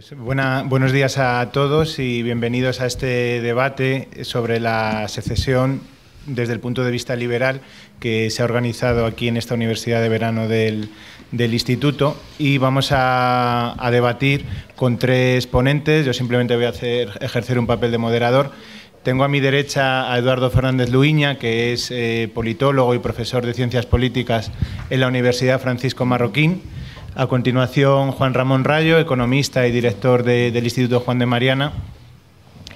Pues buenos días a todos y bienvenidos a este debate sobre la secesión desde el punto de vista liberal que se ha organizado aquí en esta Universidad de Verano del Instituto, y vamos a debatir con tres ponentes. Yo simplemente voy a ejercer un papel de moderador. Tengo a mi derecha a Eduardo Fernández Luiña, que es politólogo y profesor de Ciencias Políticas en la Universidad Francisco Marroquín. A continuación, Juan Ramón Rayo, economista y director del Instituto Juan de Mariana.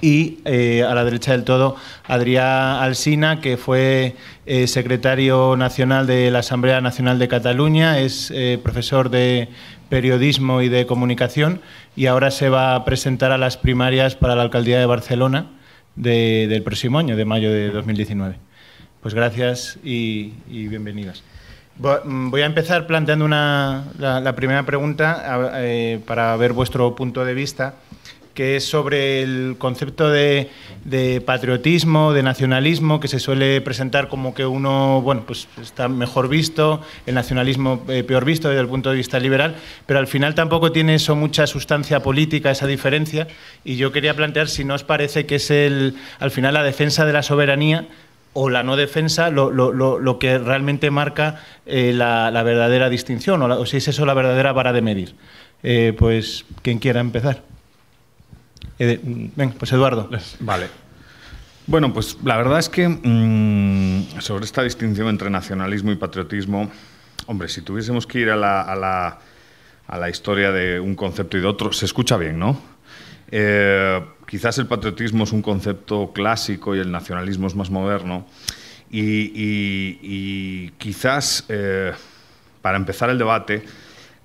Y a la derecha del todo, Adrià Alsina, que fue secretario nacional de la Asamblea Nacional de Cataluña, es profesor de periodismo y de comunicación, y ahora se va a presentar a las primarias para la alcaldía de Barcelona del próximo año, de mayo de 2019. Pues gracias y bienvenidos. Voy a empezar planteando la primera pregunta para ver vuestro punto de vista, que es sobre el concepto de patriotismo, de nacionalismo, que se suele presentar como que uno, bueno, pues está mejor visto, el nacionalismo peor visto desde el punto de vista liberal, pero al final tampoco tiene eso mucha sustancia política, esa diferencia, y yo quería plantear si no os parece que es al final la defensa de la soberanía o la no defensa lo que realmente marca la verdadera distinción, o si es eso la verdadera vara de medir. Pues, quien quiera empezar. Venga, pues Eduardo. Vale. Bueno, pues la verdad es que sobre esta distinción entre nacionalismo y patriotismo, hombre, si tuviésemos que ir a la historia de un concepto y de otro, se escucha bien, ¿no? Quizás el patriotismo es un concepto clásico y el nacionalismo es más moderno, y quizás para empezar el debate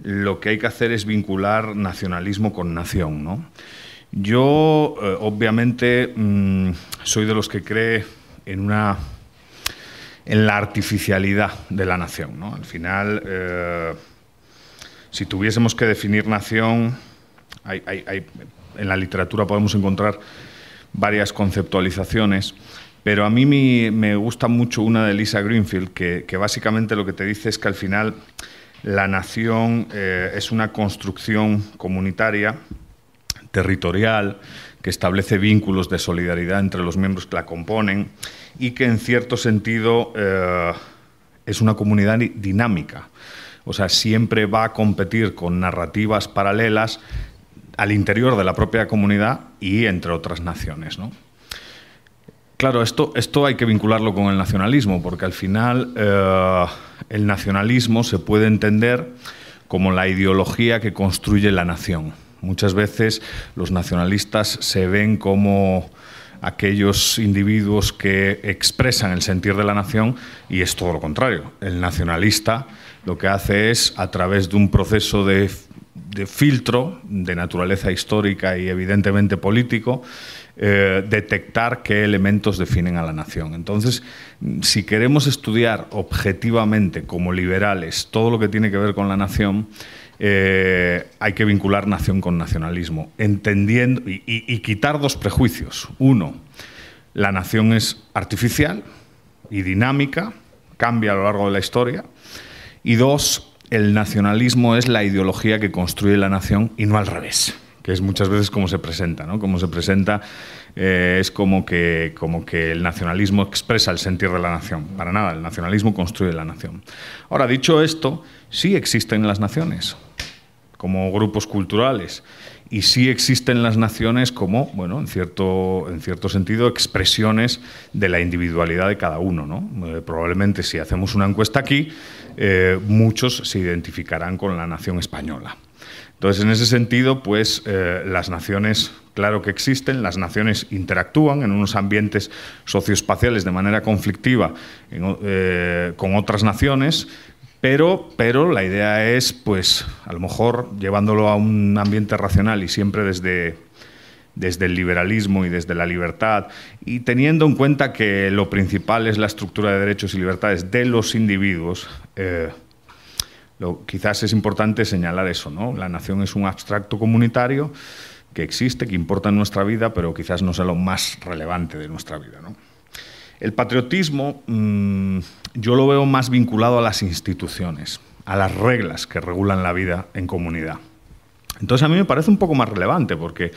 lo que hay que hacer es vincular nacionalismo con nación, ¿no? Yo obviamente soy de los que cree en la artificialidad de la nación, ¿no? Al final, si tuviésemos que definir nación, en la literatura podemos encontrar varias conceptualizaciones, pero a mí me gusta mucho una de Lisa Greenfield, que básicamente lo que te dice es que al final la nación es una construcción comunitaria, territorial, que establece vínculos de solidaridad entre los miembros que la componen y que en cierto sentido es una comunidad dinámica. O sea, siempre va a competir con narrativas paralelas al interior de la propia comunidad y entre otras naciones, ¿no? Claro, esto hay que vincularlo con el nacionalismo, porque al final el nacionalismo se puede entender como la ideología que construye la nación. Muchas veces los nacionalistas se ven como aquellos individuos que expresan el sentir de la nación, y es todo lo contrario. El nacionalista lo que hace es, a través de un proceso de filtro de naturaleza histórica y evidentemente político, detectar qué elementos definen a la nación. Entonces, si queremos estudiar objetivamente como liberales todo lo que tiene que ver con la nación, hay que vincular nación con nacionalismo, entendiendo y quitar dos prejuicios. Uno, la nación es artificial y dinámica, cambia a lo largo de la historia. Y dos, el nacionalismo es la ideología que construye la nación y no al revés, que es muchas veces como se presenta, ¿no? Como se presenta es como que el nacionalismo expresa el sentir de la nación. Para nada, el nacionalismo construye la nación. Ahora, dicho esto, sí existen las naciones como grupos culturales, y sí existen las naciones como, bueno, en cierto sentido, expresiones de la individualidad de cada uno, ¿no? Probablemente, si hacemos una encuesta aquí, muchos se identificarán con la nación española. Entonces, en ese sentido, pues las naciones, claro que existen, las naciones interactúan en unos ambientes socioespaciales de manera conflictiva con otras naciones, pero la idea es, pues, a lo mejor llevándolo a un ambiente racional y siempre desde el liberalismo y desde la libertad, y teniendo en cuenta que lo principal es la estructura de derechos y libertades de los individuos, quizás es importante señalar eso, ¿no? La nación es un abstracto comunitario que existe, que importa en nuestra vida, pero quizás no sea lo más relevante de nuestra vida, ¿no? El patriotismo yo lo veo más vinculado a las instituciones, a las reglas que regulan la vida en comunidad. Entonces a mí me parece un poco más relevante, porque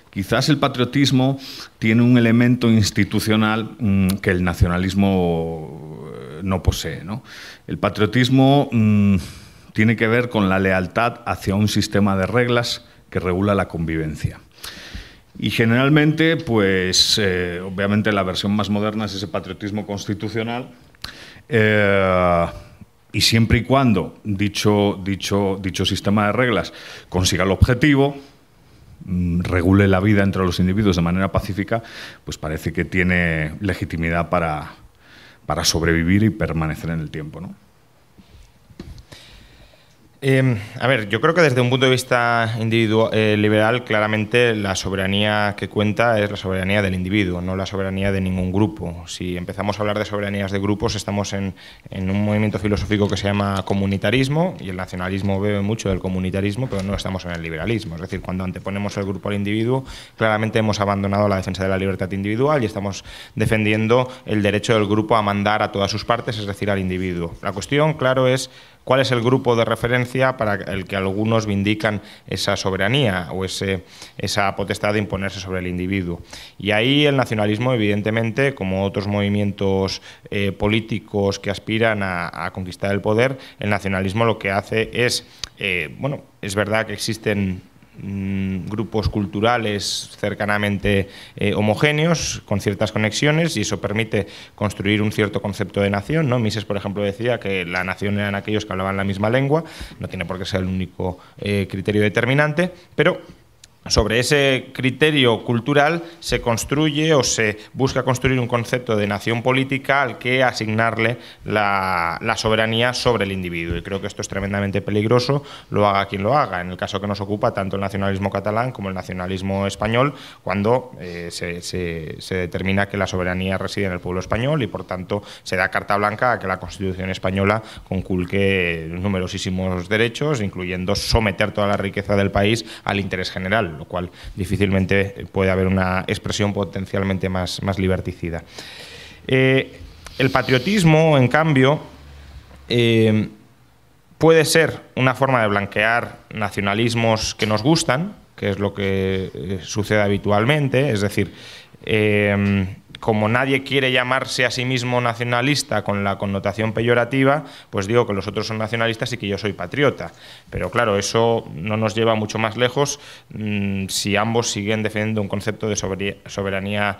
quizás el patriotismo tiene un elemento institucional que el nacionalismo no posee, ¿no? El patriotismo tiene que ver con la lealtad hacia un sistema de reglas que regula la convivencia. Y generalmente, pues, obviamente la versión más moderna es ese patriotismo constitucional, y siempre y cuando dicho sistema de reglas consiga el objetivo, regule la vida entre los individuos de manera pacífica, pues parece que tiene legitimidad para sobrevivir y permanecer en el tiempo, ¿no? A ver, yo creo que desde un punto de vista liberal, claramente la soberanía que cuenta es la soberanía del individuo, no la soberanía de ningún grupo. Si empezamos a hablar de soberanías de grupos, estamos en un movimiento filosófico que se llama comunitarismo, y el nacionalismo bebe mucho del comunitarismo, pero no estamos en el liberalismo. Es decir, cuando anteponemos el grupo al individuo, claramente hemos abandonado la defensa de la libertad individual y estamos defendiendo el derecho del grupo a mandar a todas sus partes, es decir, al individuo. La cuestión, claro, es ¿cuál es el grupo de referencia para el que algunos vindican esa soberanía o esa potestad de imponerse sobre el individuo? Y ahí el nacionalismo, evidentemente, como otros movimientos políticos que aspiran a conquistar el poder, el nacionalismo lo que hace es, bueno, es verdad que existen grupos culturales cercanamente homogéneos, con ciertas conexiones, y eso permite construir un cierto concepto de nación, ¿no? Mises, por ejemplo, decía que la nación eran aquellos que hablaban la misma lengua, no tiene por qué ser el único criterio determinante, pero sobre ese criterio cultural se construye o se busca construir un concepto de nación política al que asignarle la soberanía sobre el individuo. Y creo que esto es tremendamente peligroso, lo haga quien lo haga. En el caso que nos ocupa, tanto el nacionalismo catalán como el nacionalismo español, cuando se determina que la soberanía reside en el pueblo español y, por tanto, se da carta blanca a que la Constitución española conculque numerosísimos derechos, incluyendo someter toda la riqueza del país al interés general, lo cual difícilmente puede haber una expresión potencialmente más liberticida. El patriotismo, en cambio, puede ser una forma de blanquear nacionalismos que nos gustan, que es lo que sucede habitualmente, es decir, como nadie quiere llamarse a sí mismo nacionalista con la connotación peyorativa, pues digo que los otros son nacionalistas y que yo soy patriota. Pero claro, eso no nos lleva mucho más lejos si ambos siguen defendiendo un concepto de soberanía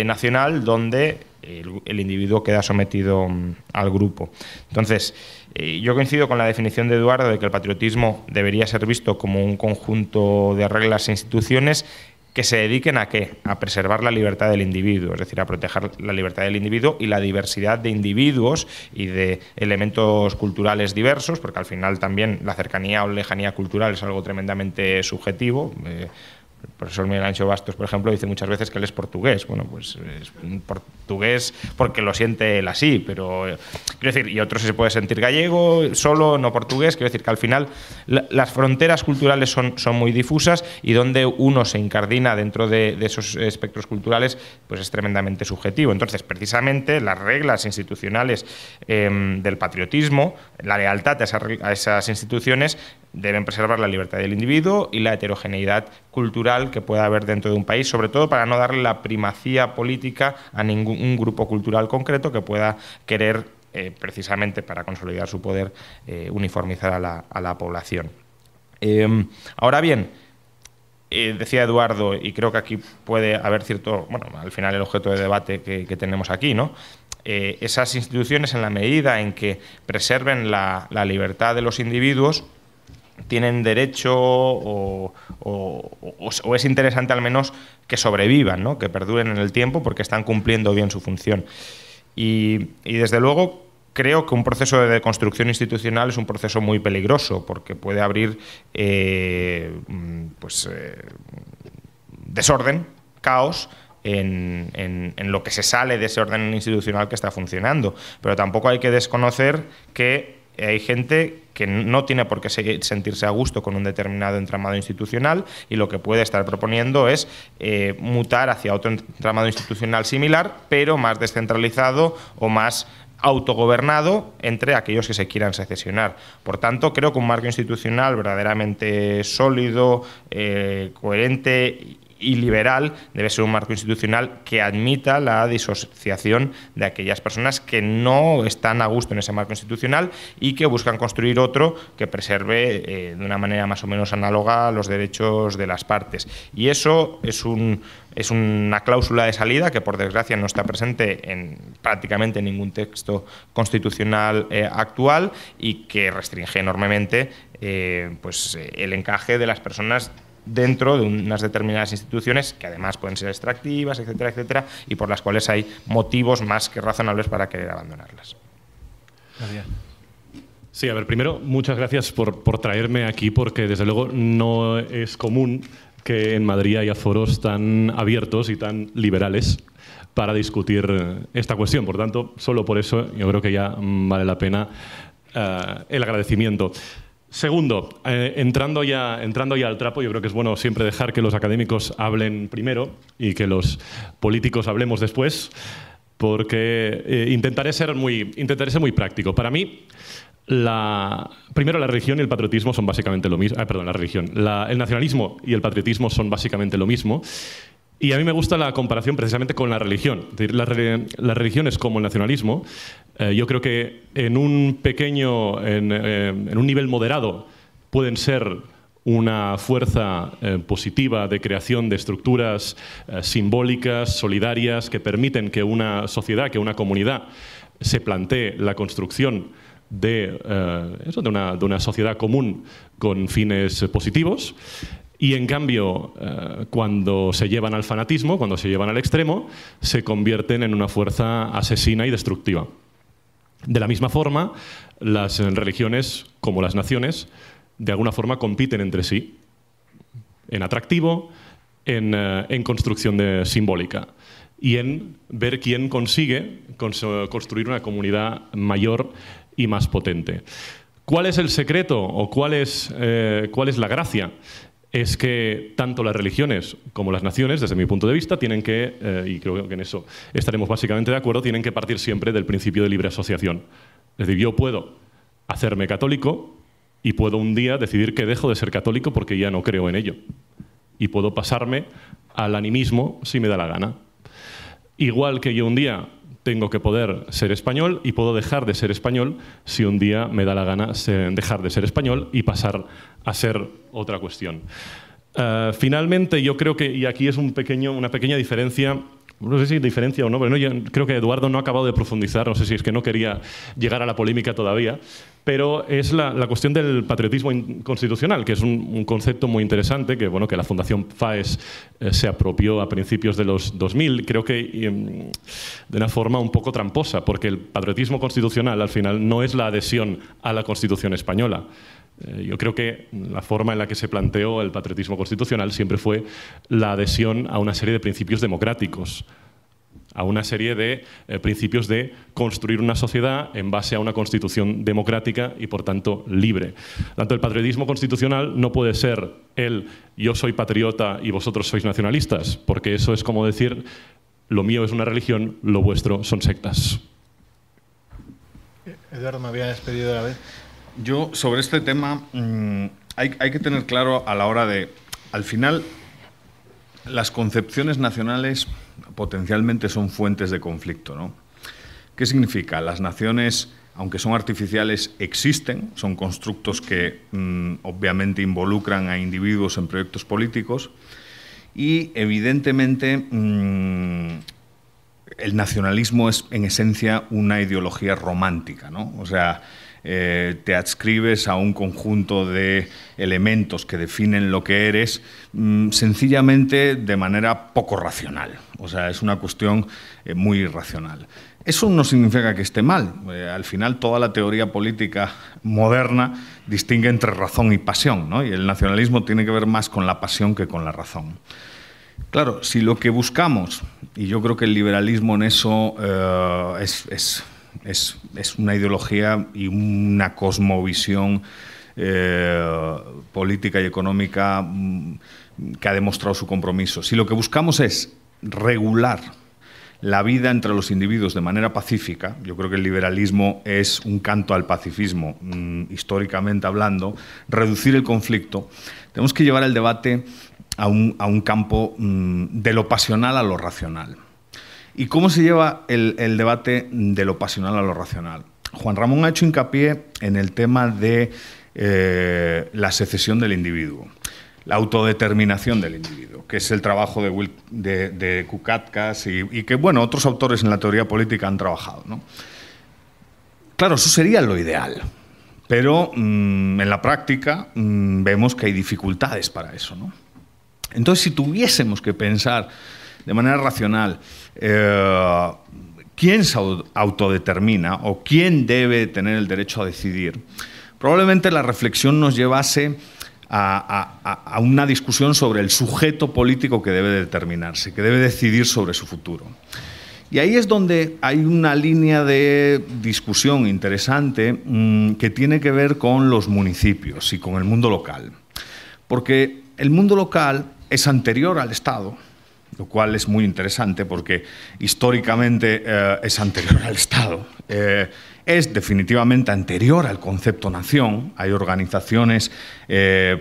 nacional donde el individuo queda sometido al grupo. Entonces, yo coincido con la definición de Eduardo de que el patriotismo debería ser visto como un conjunto de reglas e instituciones que se dediquen ¿a qué? A preservar la libertad del individuo, es decir, a proteger la libertad del individuo y la diversidad de individuos y de elementos culturales diversos, porque al final también la cercanía o lejanía cultural es algo tremendamente subjetivo. El profesor Miguel Ancho Bastos, por ejemplo, dice muchas veces que él es portugués. Bueno, pues es portugués porque lo siente él así, pero quiero decir, y otro se puede sentir gallego, solo, no portugués. Quiero decir que al final las fronteras culturales son muy difusas y donde uno se incardina dentro de esos espectros culturales, pues es tremendamente subjetivo. Entonces, precisamente, las reglas institucionales del patriotismo, la lealtad a esas instituciones, deben preservar la libertad del individuo y la heterogeneidad cultural que pueda haber dentro de un país, sobre todo para no darle la primacía política a ningún grupo cultural concreto que pueda querer, precisamente para consolidar su poder, uniformizar a la población. Ahora bien, decía Eduardo, y creo que aquí puede haber cierto, bueno, al final el objeto de debate que tenemos aquí, ¿no? Esas instituciones, en la medida en que preserven la libertad de los individuos, tienen derecho o es interesante al menos que sobrevivan, ¿no? Que perduren en el tiempo porque están cumpliendo bien su función. Y desde luego creo que un proceso de deconstrucción institucional es un proceso muy peligroso porque puede abrir desorden, caos, en lo que se sale de ese orden institucional que está funcionando. Pero tampoco hay que desconocer que hay gente que no tiene por qué sentirse a gusto con un determinado entramado institucional y lo que puede estar proponiendo es mutar hacia otro entramado institucional similar, pero más descentralizado o más autogobernado entre aquellos que se quieran secesionar. Por tanto, creo que un marco institucional verdaderamente sólido, coherente y liberal debe ser un marco institucional que admita la disociación de aquellas personas que no están a gusto en ese marco institucional y que buscan construir otro que preserve de una manera más o menos análoga los derechos de las partes. Y eso es una cláusula de salida que, por desgracia, no está presente en prácticamente ningún texto constitucional actual y que restringe enormemente el encaje de las personas dentro de unas determinadas instituciones que además pueden ser extractivas, etcétera, etcétera, y por las cuales hay motivos más que razonables para querer abandonarlas. Gracias. Sí, a ver, primero, muchas gracias por traerme aquí, porque desde luego no es común que en Madrid haya foros tan abiertos y tan liberales para discutir esta cuestión. Por tanto, solo por eso yo creo que ya vale la pena el agradecimiento. Segundo, entrando ya al trapo, yo creo que es bueno siempre dejar que los académicos hablen primero y que los políticos hablemos después, porque intentaré ser muy práctico. Para mí, primero la religión y el patriotismo son básicamente lo mismo. El nacionalismo y el patriotismo son básicamente lo mismo. Y a mí me gusta la comparación precisamente con la religión. Es decir, las religiones como el nacionalismo, yo creo que en un nivel moderado pueden ser una fuerza positiva de creación de estructuras simbólicas, solidarias, que permiten que una sociedad, que una comunidad se plantee la construcción de una sociedad común con fines positivos. Y en cambio, cuando se llevan al fanatismo, cuando se llevan al extremo, se convierten en una fuerza asesina y destructiva. De la misma forma, las religiones, como las naciones, de alguna forma compiten entre sí, en atractivo, en construcción simbólica y en ver quién consigue construir una comunidad mayor y más potente. ¿Cuál es el secreto o cuál es la gracia? Es que tanto las religiones como las naciones, desde mi punto de vista, tienen que, y creo que en eso estaremos básicamente de acuerdo, tienen que partir siempre del principio de libre asociación. Es decir, yo puedo hacerme católico y puedo un día decidir que dejo de ser católico porque ya no creo en ello. Y puedo pasarme al animismo si me da la gana. Igual que yo un día tengo que poder ser español y puedo dejar de ser español si un día me da la gana dejar de ser español y pasar a ser otra cuestión. Finalmente, yo creo que, y aquí es una pequeña diferencia, no sé si diferencia o no, pero no, yo creo que Eduardo no ha acabado de profundizar, no sé si es que no quería llegar a la polémica todavía, pero es la cuestión del patriotismo constitucional, que es un concepto muy interesante, que, bueno, que la Fundación FAES se apropió a principios de los 2000, creo que de una forma un poco tramposa, porque el patriotismo constitucional al final no es la adhesión a la Constitución española. Yo creo que la forma en la que se planteó el patriotismo constitucional siempre fue la adhesión a una serie de principios democráticos, a una serie de principios de construir una sociedad en base a una constitución democrática y, por tanto, libre. Tanto el patriotismo constitucional no puede ser yo soy patriota y vosotros sois nacionalistas, porque eso es como decir lo mío es una religión, lo vuestro son sectas. Eduardo, me había despedido de la vez. Yo, sobre este tema, hay que tener claro a la hora de, al final, las concepciones nacionales potencialmente son fuentes de conflicto, ¿no? ¿Qué significa? Las naciones, aunque son artificiales, existen, son constructos que obviamente involucran a individuos en proyectos políticos y, evidentemente, el nacionalismo es, en esencia, una ideología romántica, ¿no? O sea, te adscribes a un conjunto de elementos que definen lo que eres sencillamente de manera poco racional. O sea, es una cuestión muy irracional. Eso no significa que esté mal. Al final, toda la teoría política moderna distingue entre razón y pasión, ¿no? Y el nacionalismo tiene que ver más con la pasión que con la razón. Claro, si lo que buscamos, y yo creo que el liberalismo en eso es una ideología y una cosmovisión política y económica que ha demostrado su compromiso. Si lo que buscamos es regular la vida entre los individuos de manera pacífica, yo creo que el liberalismo es un canto al pacifismo, históricamente hablando, reducir el conflicto, tenemos que llevar el debate a un campo de lo pasional a lo racional. ¿Y cómo se lleva el debate de lo pasional a lo racional? Juan Ramón ha hecho hincapié en el tema de la secesión del individuo, la autodeterminación del individuo, que es el trabajo de Kukatkas y que, bueno, otros autores en la teoría política han trabajado, ¿no? Claro, eso sería lo ideal, pero en la práctica vemos que hay dificultades para eso, ¿no? Entonces, si tuviésemos que pensar de manera racional quién se autodetermina o quién debe tener el derecho a decidir, probablemente la reflexión nos llevase a una discusión sobre el sujeto político que debe determinarse, que debe decidir sobre su futuro. Y ahí es donde hay una línea de discusión interesante que tiene que ver con los municipios y con el mundo local. Porque el mundo local es anterior al Estado, lo cual es muy interesante porque históricamente es anterior al Estado. Es definitivamente anterior al concepto nación. Hay organizaciones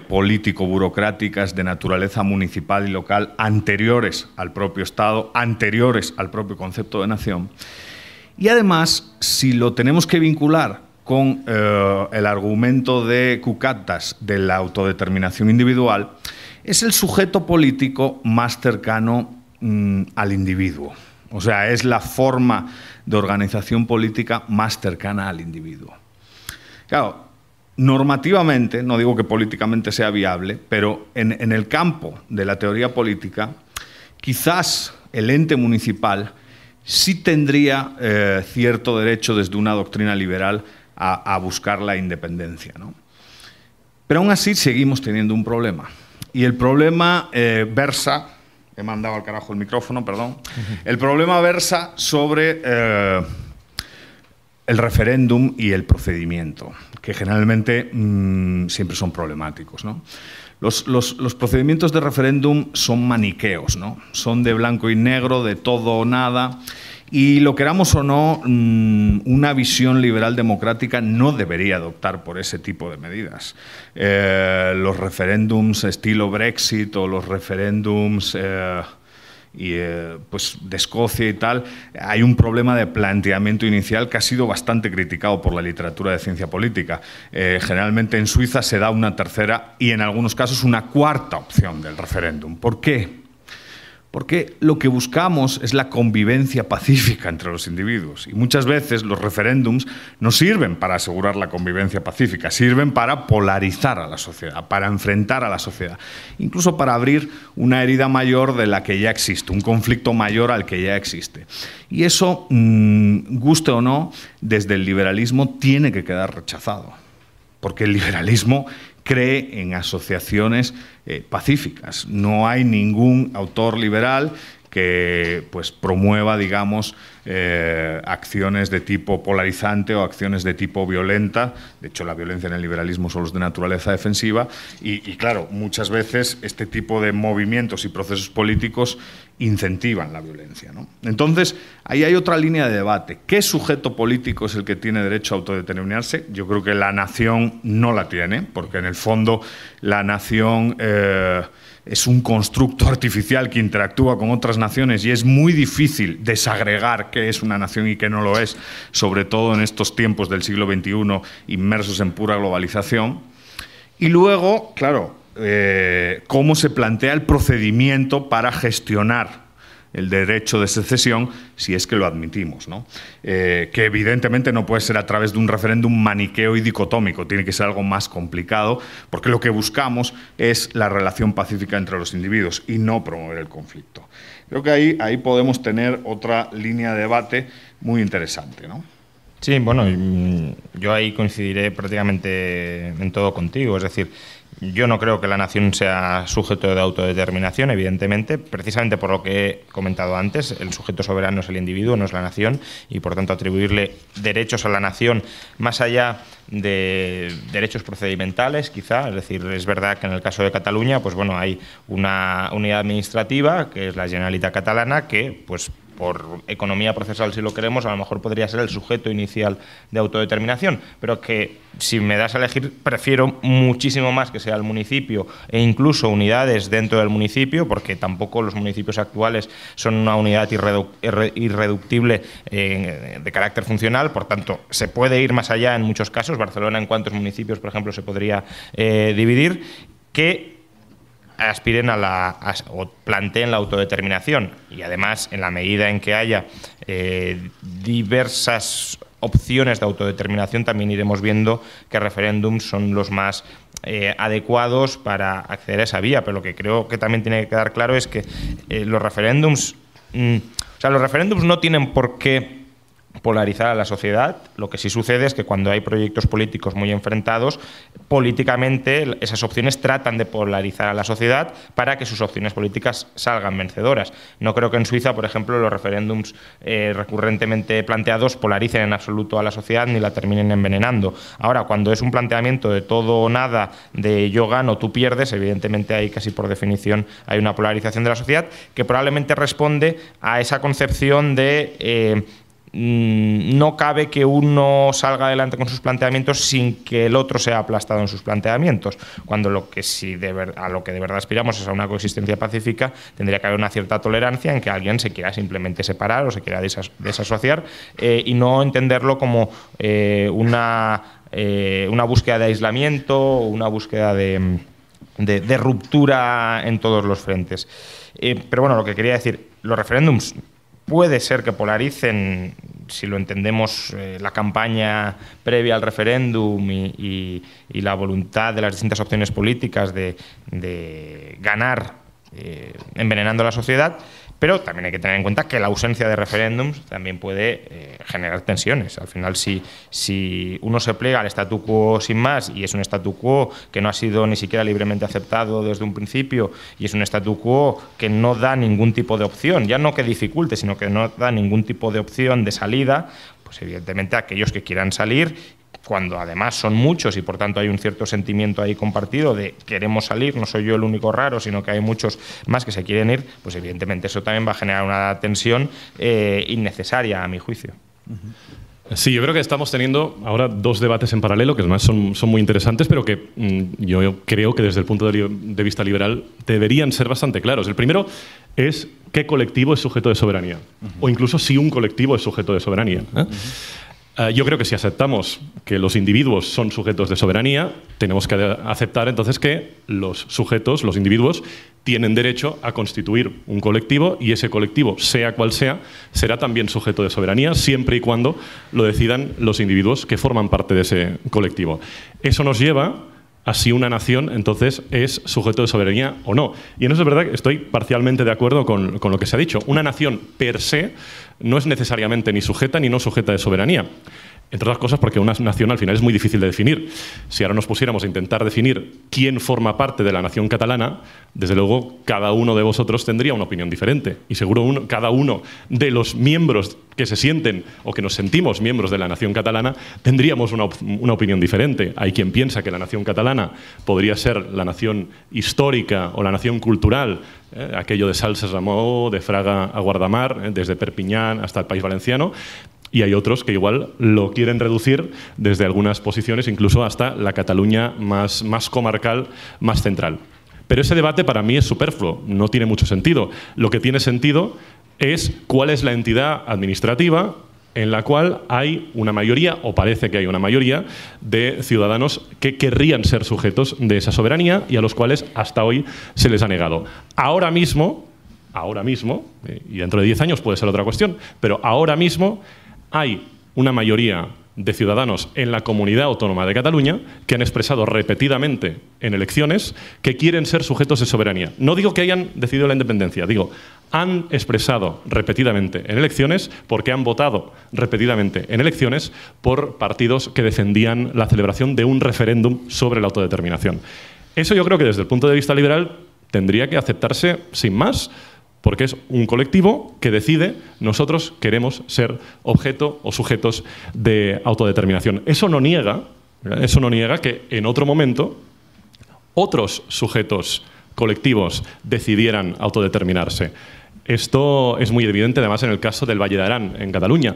político-burocráticas de naturaleza municipal y local anteriores al propio Estado, anteriores al propio concepto de nación. Y además, si lo tenemos que vincular con el argumento de Kukatkas de la autodeterminación individual, es el sujeto político más cercano al individuo. O sea, es la forma de organización política más cercana al individuo. Claro, normativamente, no digo que políticamente sea viable, pero en el campo de la teoría política, quizás el ente municipal sí tendría cierto derecho desde una doctrina liberal a buscar la independencia, ¿no? Pero aún así seguimos teniendo un problema. Y el problema versa... He mandado al carajo el micrófono, perdón. El problema versa sobre el referéndum y el procedimiento, que generalmente siempre son problemáticos, ¿no? Los procedimientos de referéndum son maniqueos, ¿no? Son de blanco y negro, de todo o nada. Y lo queramos o no, una visión liberal democrática no debería optar por ese tipo de medidas. Los referéndums estilo Brexit o los referéndums pues de Escocia y tal, hay un problema de planteamiento inicial que ha sido bastante criticado por la literatura de ciencia política. Generalmente en Suiza se da una tercera y en algunos casos una cuarta opción del referéndum. ¿Por qué? Porque lo que buscamos es la convivencia pacífica entre los individuos. Y muchas veces los referéndums no sirven para asegurar la convivencia pacífica, sirven para polarizar a la sociedad, para enfrentar a la sociedad, incluso para abrir una herida mayor de la que ya existe, un conflicto mayor al que ya existe. Y eso, guste o no, desde el liberalismo tiene que quedar rechazado, porque el liberalismo cree en asociaciones pacíficas. No hay ningún autor liberal que pues, promueva, digamos, acciones de tipo polarizante o acciones de tipo violenta. De hecho, la violencia en el liberalismo solo es de naturaleza defensiva. Y claro, muchas veces este tipo de movimientos y procesos políticos incentivan la violencia, ¿no? Entonces, ahí hay otra línea de debate. ¿Qué sujeto político es el que tiene derecho a autodeterminarse? Yo creo que la nación no la tiene, porque en el fondo la nación es un constructo artificial que interactúa con otras naciones y es muy difícil desagregar qué es una nación y qué no lo es, sobre todo en estos tiempos del siglo XXI inmersos en pura globalización. Y luego, claro, cómo se plantea el procedimiento para gestionar el derecho de secesión, si es que lo admitimos, ¿no? Que evidentemente no puede ser a través de un referéndum maniqueo y dicotómico, tiene que ser algo más complicado, porque lo que buscamos es la relación pacífica entre los individuos y no promover el conflicto. Creo que ahí podemos tener otra línea de debate muy interesante, ¿no? Sí, bueno, yo ahí coincidiré prácticamente en todo contigo, es decir, yo no creo que la nación sea sujeto de autodeterminación, evidentemente, precisamente por lo que he comentado antes, el sujeto soberano es el individuo, no es la nación, y por tanto atribuirle derechos a la nación más allá de derechos procedimentales, quizá, es decir, es verdad que en el caso de Cataluña, pues bueno, hay una unidad administrativa, que es la Generalitat Catalana, que pues por economía procesal si lo queremos, a lo mejor podría ser el sujeto inicial de autodeterminación, pero que si me das a elegir prefiero muchísimo más que sea el municipio e incluso unidades dentro del municipio, porque tampoco los municipios actuales son una unidad irreductible de carácter funcional, por tanto se puede ir más allá en muchos casos. Barcelona, en cuántos municipios, por ejemplo, se podría dividir, que aspiren o planteen la autodeterminación, y además en la medida en que haya diversas opciones de autodeterminación también iremos viendo que referéndums son los más adecuados para acceder a esa vía. Pero lo que creo que también tiene que quedar claro es que los referéndums no tienen por qué polarizar a la sociedad. Lo que sí sucede es que cuando hay proyectos políticos muy enfrentados, políticamente esas opciones tratan de polarizar a la sociedad para que sus opciones políticas salgan vencedoras. No creo que en Suiza, por ejemplo, los referéndums recurrentemente planteados polaricen en absoluto a la sociedad ni la terminen envenenando. Ahora, cuando es un planteamiento de todo o nada, de yo gano, tú pierdes, evidentemente ahí casi por definición hay una polarización de la sociedad que probablemente responde a esa concepción de no cabe que uno salga adelante con sus planteamientos sin que el otro sea aplastado en sus planteamientos, cuando a lo que de verdad aspiramos es a una coexistencia pacífica. Tendría que haber una cierta tolerancia en que alguien se quiera simplemente separar o se quiera desasociar, y no entenderlo como una búsqueda de aislamiento o una búsqueda de ruptura en todos los frentes. Pero bueno, lo que quería decir, los referéndums puede ser que polaricen, si lo entendemos, la campaña previa al referéndum y la voluntad de las distintas opciones políticas de ganar envenenando a la sociedad, pero también hay que tener en cuenta que la ausencia de referéndums también puede generar tensiones. Al final, si uno se plega al statu quo sin más, y es un statu quo que no ha sido ni siquiera libremente aceptado desde un principio, y es un statu quo que no da ningún tipo de opción, ya no que dificulte, sino que no da ningún tipo de opción de salida, pues evidentemente aquellos que quieran salir, cuando además son muchos y por tanto hay un cierto sentimiento ahí compartido de queremos salir, no soy yo el único raro, sino que hay muchos más que se quieren ir, pues evidentemente eso también va a generar una tensión innecesaria, a mi juicio. Sí, yo creo que estamos teniendo ahora dos debates en paralelo, que además son muy interesantes, pero que yo creo que desde el punto de vista liberal deberían ser bastante claros. El primero es qué colectivo es sujeto de soberanía, o incluso si un colectivo es sujeto de soberanía. Yo creo que si aceptamos que los individuos son sujetos de soberanía, tenemos que aceptar entonces que los sujetos, los individuos, tienen derecho a constituir un colectivo, y ese colectivo, sea cual sea, será también sujeto de soberanía, siempre y cuando lo decidan los individuos que forman parte de ese colectivo. Eso nos lleva a si una nación entonces es sujeto de soberanía o no. Y en eso es verdad que estoy parcialmente de acuerdo con lo que se ha dicho. Una nación per se no es necesariamente ni sujeta ni no sujeta de soberanía. Entre otras cosas porque una nación al final es muy difícil de definir. Si ahora nos pusiéramos a intentar definir quién forma parte de la nación catalana, desde luego cada uno de vosotros tendría una opinión diferente. Y seguro cada uno de los miembros que se sienten o que nos sentimos miembros de la nación catalana tendríamos una opinión diferente. Hay quien piensa que la nación catalana podría ser la nación histórica o la nación cultural, aquello de Salses Ramó, de Fraga a Guardamar, desde Perpiñán hasta el País Valenciano. Y hay otros que igual lo quieren reducir desde algunas posiciones, incluso hasta la Cataluña más comarcal, más central. Pero ese debate para mí es superfluo, no tiene mucho sentido. Lo que tiene sentido es cuál es la entidad administrativa en la cual hay una mayoría, o parece que hay una mayoría, de ciudadanos que querrían ser sujetos de esa soberanía y a los cuales hasta hoy se les ha negado. Ahora mismo, y dentro de 10 años puede ser otra cuestión, pero ahora mismo hay una mayoría de ciudadanos en la Comunidad Autónoma de Cataluña que han expresado repetidamente en elecciones que quieren ser sujetos de soberanía. No digo que hayan decidido la independencia, digo, han expresado repetidamente en elecciones porque han votado repetidamente en elecciones por partidos que defendían la celebración de un referéndum sobre la autodeterminación. Eso yo creo que desde el punto de vista liberal tendría que aceptarse sin más, porque es un colectivo que decide, nosotros queremos ser objeto o sujetos de autodeterminación. Eso no niega que en otro momento otros sujetos colectivos decidieran autodeterminarse. Esto es muy evidente además en el caso del Valle de Arán, en Cataluña.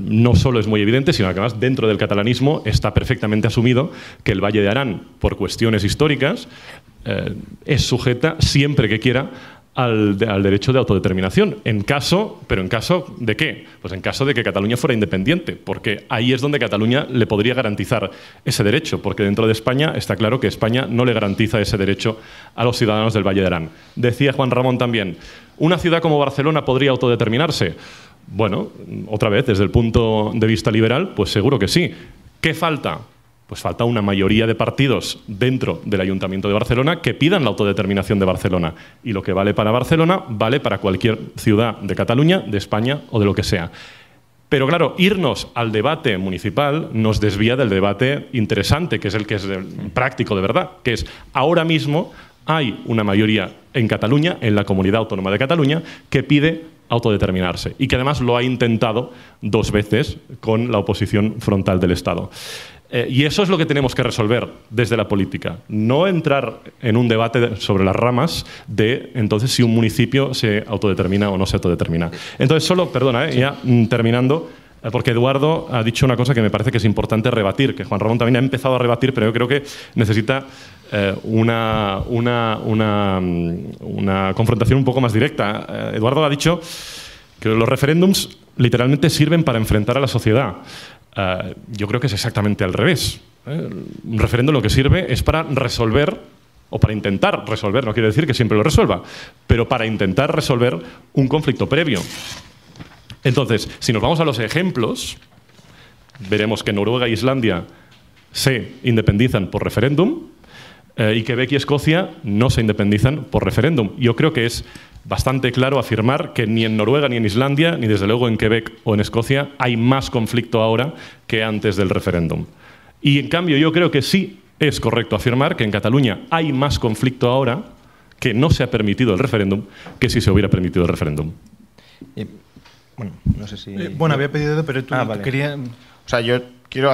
No solo es muy evidente, sino que además dentro del catalanismo está perfectamente asumido que el Valle de Arán, por cuestiones históricas, es sujeta siempre que quiera al derecho de autodeterminación. ¿Pero en caso de qué? Pues en caso de que Cataluña fuera independiente, porque ahí es donde Cataluña le podría garantizar ese derecho, porque dentro de España está claro que España no le garantiza ese derecho a los ciudadanos del Valle de Arán. Decía Juan Ramón también, ¿una ciudad como Barcelona podría autodeterminarse? Bueno, otra vez, desde el punto de vista liberal, pues seguro que sí. ¿Qué falta? Pues falta una mayoría de partidos dentro del Ayuntamiento de Barcelona que pidan la autodeterminación de Barcelona. Y lo que vale para Barcelona vale para cualquier ciudad de Cataluña, de España o de lo que sea. Pero claro, irnos al debate municipal nos desvía del debate interesante, que es el que es práctico de verdad, que es ahora mismo hay una mayoría en Cataluña, en la Comunidad Autónoma de Cataluña, que pide autodeterminarse y que además lo ha intentado 2 veces con la oposición frontal del Estado. Y eso es lo que tenemos que resolver desde la política. No entrar en un debate sobre las ramas de entonces si un municipio se autodetermina o no se autodetermina. Entonces solo, perdona, ya terminando, porque Eduardo ha dicho una cosa que me parece que es importante rebatir, que Juan Ramón también ha empezado a rebatir, pero yo creo que necesita una confrontación un poco más directa. Eduardo ha dicho que los referéndums literalmente sirven para enfrentar a la sociedad. Yo creo que es exactamente al revés. Un referéndum lo que sirve es para resolver, o para intentar resolver, no quiere decir que siempre lo resuelva, pero para intentar resolver un conflicto previo. Entonces, si nos vamos a los ejemplos, veremos que Noruega e Islandia se independizan por referéndum y Quebec y Escocia no se independizan por referéndum. Yo creo que es bastante claro afirmar que ni en Noruega ni en Islandia, ni desde luego en Quebec o en Escocia, hay más conflicto ahora que antes del referéndum. Y en cambio yo creo que sí es correcto afirmar que en Cataluña hay más conflicto ahora que no se ha permitido el referéndum que si se hubiera permitido el referéndum. Bueno, no sé si... Bueno, había pedido, pero tú vale. querías... O sea, yo quiero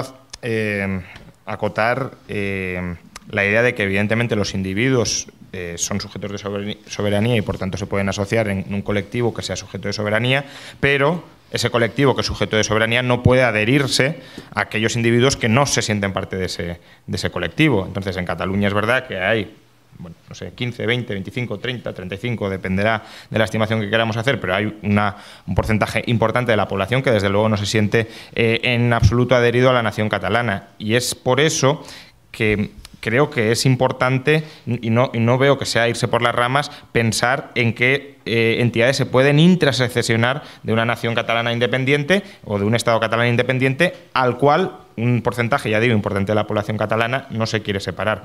acotar la idea de que evidentemente los individuos son sujetos de soberanía y por tanto se pueden asociar en un colectivo que sea sujeto de soberanía, pero ese colectivo que es sujeto de soberanía no puede adherirse a aquellos individuos que no se sienten parte de ese colectivo. Entonces, en Cataluña es verdad que hay, bueno, no sé, 15, 20, 25, 30, 35, dependerá de la estimación que queramos hacer, pero hay un porcentaje importante de la población que desde luego no se siente en absoluto adherido a la nación catalana. Y es por eso que creo que es importante, y no veo que sea irse por las ramas, pensar en qué entidades se pueden intrasecesionar de una nación catalana independiente o de un Estado catalán independiente al cual un porcentaje, ya digo, importante de la población catalana no se quiere separar.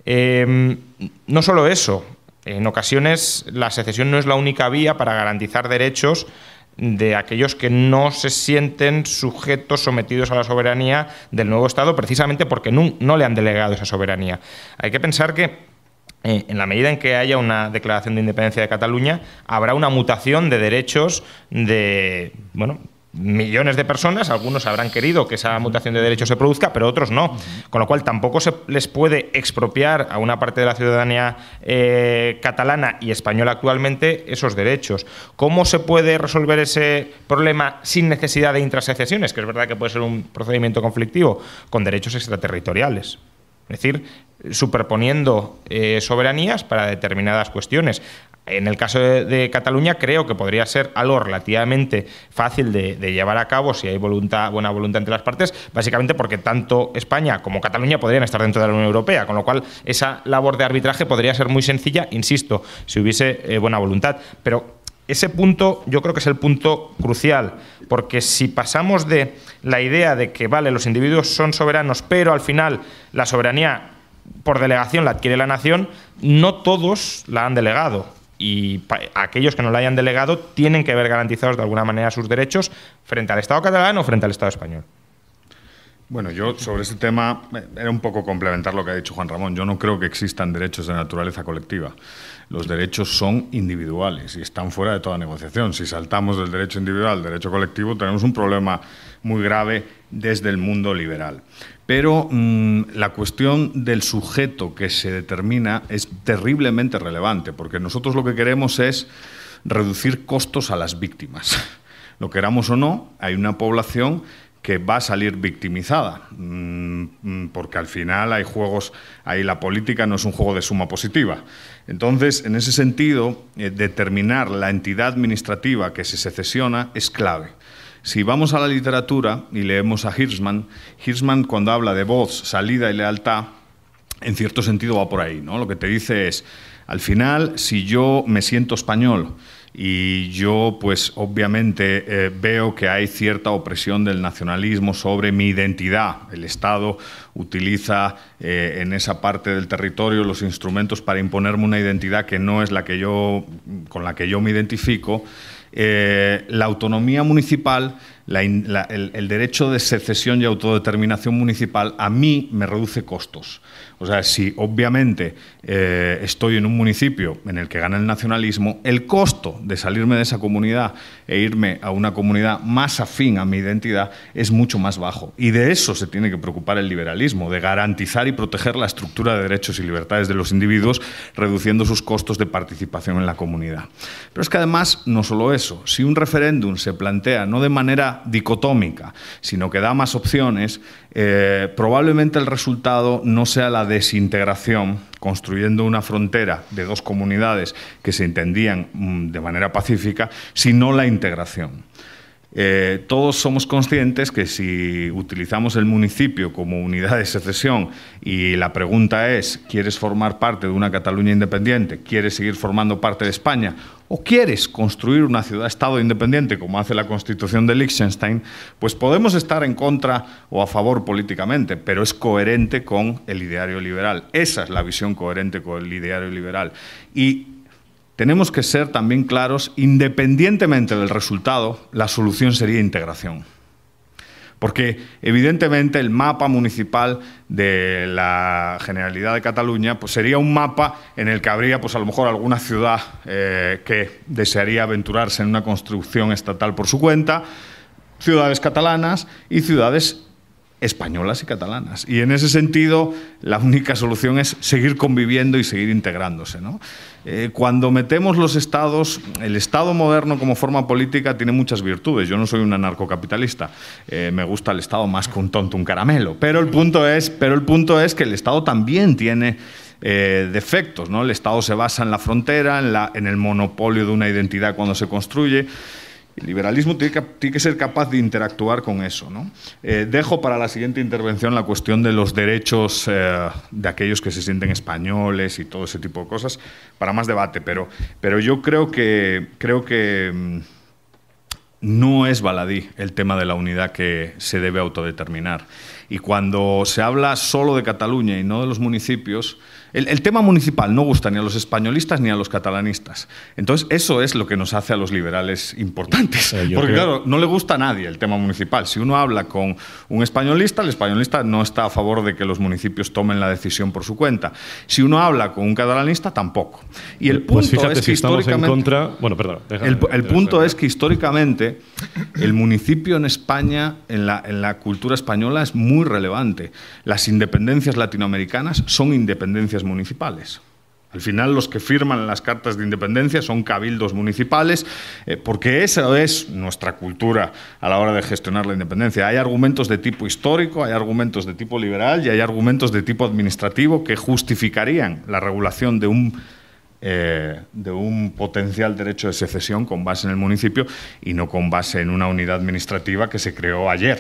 No solo eso, en ocasiones la secesión no es la única vía para garantizar derechos de aquellos que no se sienten sujetos, sometidos a la soberanía del nuevo Estado, precisamente porque no le han delegado esa soberanía. Hay que pensar que en la medida en que haya una declaración de independencia de Cataluña, habrá una mutación de derechos de, bueno, millones de personas. Algunos habrán querido que esa mutación de derechos se produzca, pero otros no. Con lo cual tampoco se les puede expropiar a una parte de la ciudadanía catalana y española actualmente esos derechos. ¿Cómo se puede resolver ese problema sin necesidad de intrasecesiones? Que es verdad que puede ser un procedimiento conflictivo, con derechos extraterritoriales. Es decir, superponiendo soberanías para determinadas cuestiones. En el caso de Cataluña creo que podría ser algo relativamente fácil de llevar a cabo si hay buena voluntad entre las partes, básicamente porque tanto España como Cataluña podrían estar dentro de la Unión Europea, con lo cual esa labor de arbitraje podría ser muy sencilla, insisto, si hubiese buena voluntad. Pero ese punto yo creo que es el punto crucial, porque si pasamos de la idea de que, vale, los individuos son soberanos, pero al final la soberanía por delegación la adquiere la nación, no todos la han delegado. Y aquellos que no la hayan delegado tienen que ver garantizados de alguna manera sus derechos frente al Estado catalán o frente al Estado español. Bueno, yo sobre ese tema era un poco complementar lo que ha dicho Juan Ramón. Yo no creo que existan derechos de naturaleza colectiva. Los derechos son individuales y están fuera de toda negociación. Si saltamos del derecho individual al derecho colectivo, tenemos un problema muy grave desde el mundo liberal. Pero la cuestión del sujeto que se determina es terriblemente relevante, porque nosotros lo que queremos es reducir costos a las víctimas. Lo queramos o no, hay una población que va a salir victimizada, porque al final hay juegos, ahí la política no es un juego de suma positiva. Entonces, en ese sentido, determinar la entidad administrativa que se secesiona es clave. Si vamos a la literatura y leemos a Hirschman cuando habla de voz, salida y lealtad, en cierto sentido va por ahí, ¿no? Lo que te dice es, al final, si yo me siento español y yo, pues, obviamente veo que hay cierta opresión del nacionalismo sobre mi identidad. El Estado utiliza en esa parte del territorio los instrumentos para imponerme una identidad que no es con la que yo me identifico. La autonomía municipal, el derecho de secesión y autodeterminación municipal a mí me reduce costos. O sea, si obviamente estoy en un municipio en el que gana el nacionalismo, el costo de salirme de esa comunidad e irme a una comunidad más afín a mi identidad es mucho más bajo. Y de eso se tiene que preocupar el liberalismo, de garantizar y proteger la estructura de derechos y libertades de los individuos, reduciendo sus costos de participación en la comunidad. Pero es que además, no solo eso, si un referéndum se plantea no de manera dicotómica, sino que da más opciones, probablemente el resultado no sea la desintegración, construyendo una frontera de dos comunidades que se entendían de manera pacífica, sino la integración. Todos somos conscientes que si utilizamos el municipio como unidad de secesión y la pregunta es, ¿quieres formar parte de una Cataluña independiente? ¿Quieres seguir formando parte de España? ¿O quieres construir una ciudad-estado independiente como hace la Constitución de Liechtenstein? Pues podemos estar en contra o a favor políticamente, pero es coherente con el ideario liberal. Esa es la visión coherente con el ideario liberal. Y tenemos que ser también claros, independientemente del resultado, la solución sería integración. Porque, evidentemente, el mapa municipal de la Generalidad de Cataluña pues sería un mapa en el que habría, pues a lo mejor, alguna ciudad que desearía aventurarse en una construcción estatal por su cuenta, ciudades catalanas y ciudades españolas y catalanas. Y en ese sentido, la única solución es seguir conviviendo y seguir integrándose, ¿no? Cuando metemos los estados, el Estado moderno como forma política tiene muchas virtudes. Yo no soy un anarcocapitalista, me gusta el Estado más que un tonto, un caramelo. Pero el punto es que el Estado también tiene defectos, ¿no? El Estado se basa en la frontera, en el monopolio de una identidad cuando se construye. El liberalismo tiene que ser capaz de interactuar con eso, ¿no? Dejo para la siguiente intervención la cuestión de los derechos de aquellos que se sienten españoles y todo ese tipo de cosas para más debate, pero yo creo que no es baladí el tema de la unidad que se debe autodeterminar. Y cuando se habla solo de Cataluña y no de los municipios, el tema municipal no gusta ni a los españolistas ni a los catalanistas. Entonces, eso es lo que nos hace a los liberales importantes. Porque, claro, no le gusta a nadie el tema municipal. Si uno habla con un españolista, el españolista no está a favor de que los municipios tomen la decisión por su cuenta. Si uno habla con un catalanista, tampoco. Y el punto pues fíjate, es que si estamos en contra... Bueno, perdón. El punto es que históricamente el municipio en España, en la cultura española, es muy relevante. Las independencias latinoamericanas son independencias municipales. Al final, los que firman las cartas de independencia son cabildos municipales, porque esa es nuestra cultura a la hora de gestionar la independencia. Hay argumentos de tipo histórico, hay argumentos de tipo liberal y hay argumentos de tipo administrativo que justificarían la regulación de un potencial derecho de secesión con base en el municipio y no con base en una unidad administrativa que se creó ayer.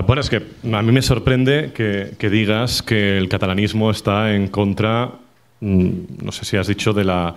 Bueno, es que a mí me sorprende que digas que el catalanismo está en contra, no sé si has dicho, de la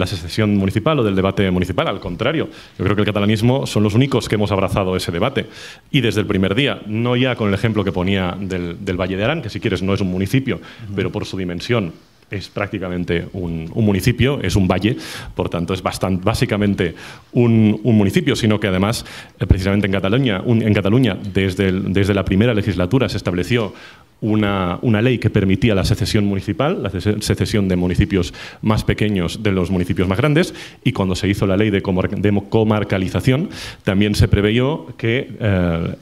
secesión municipal o del debate municipal. Al contrario, yo creo que el catalanismo son los únicos que hemos abrazado ese debate. Y desde el primer día, no ya con el ejemplo que ponía del Valle de Arán, que si quieres no es un municipio, pero por su dimensión es prácticamente un municipio, es un valle, por tanto es básicamente un municipio, sino que además precisamente en Cataluña desde la primera legislatura se estableció una ley que permitía la secesión municipal, la secesión de municipios más pequeños de los municipios más grandes, y cuando se hizo la ley de comarcalización también se preveyó que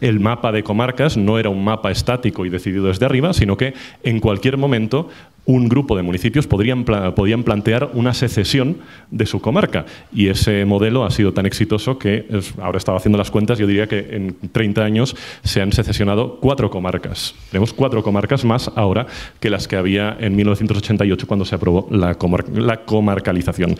el mapa de comarcas no era un mapa estático y decidido desde arriba, sino que en cualquier momento un grupo de municipios podían plantear una secesión de su comarca. Y ese modelo ha sido tan exitoso que, ahora estaba haciendo las cuentas, yo diría que en 30 años se han secesionado 4 comarcas. Tenemos 4 comarcas más ahora que las que había en 1988 cuando se aprobó la comarcalización.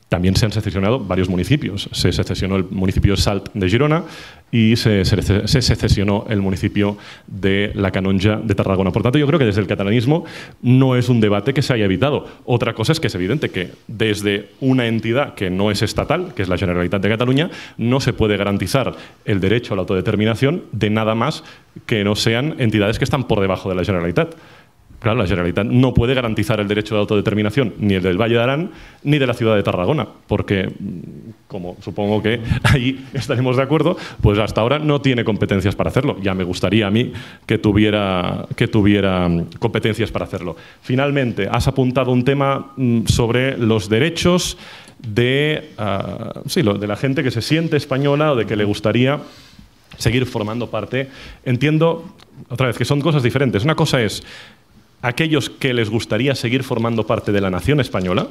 También se han secesionado varios municipios. Se secesionó el municipio de Salt de Girona y se secesionó el municipio de La Canonja de Tarragona. Por tanto, yo creo que desde el catalanismo no es un debate que se haya evitado. Otra cosa es que es evidente que desde una entidad que no es estatal, que es la Generalitat de Cataluña, no se puede garantizar el derecho a la autodeterminación de nada más que no sean entidades que están por debajo de la Generalitat. Claro, la Generalitat no puede garantizar el derecho de autodeterminación ni el del Valle de Arán ni de la ciudad de Tarragona, porque, como supongo que ahí estaremos de acuerdo, pues hasta ahora no tiene competencias para hacerlo. Ya me gustaría a mí que tuviera competencias para hacerlo. Finalmente, has apuntado un tema sobre los derechos de la gente que se siente española o de que le gustaría seguir formando parte. Entiendo, otra vez, que son cosas diferentes. Una cosa es aquellos que les gustaría seguir formando parte de la nación española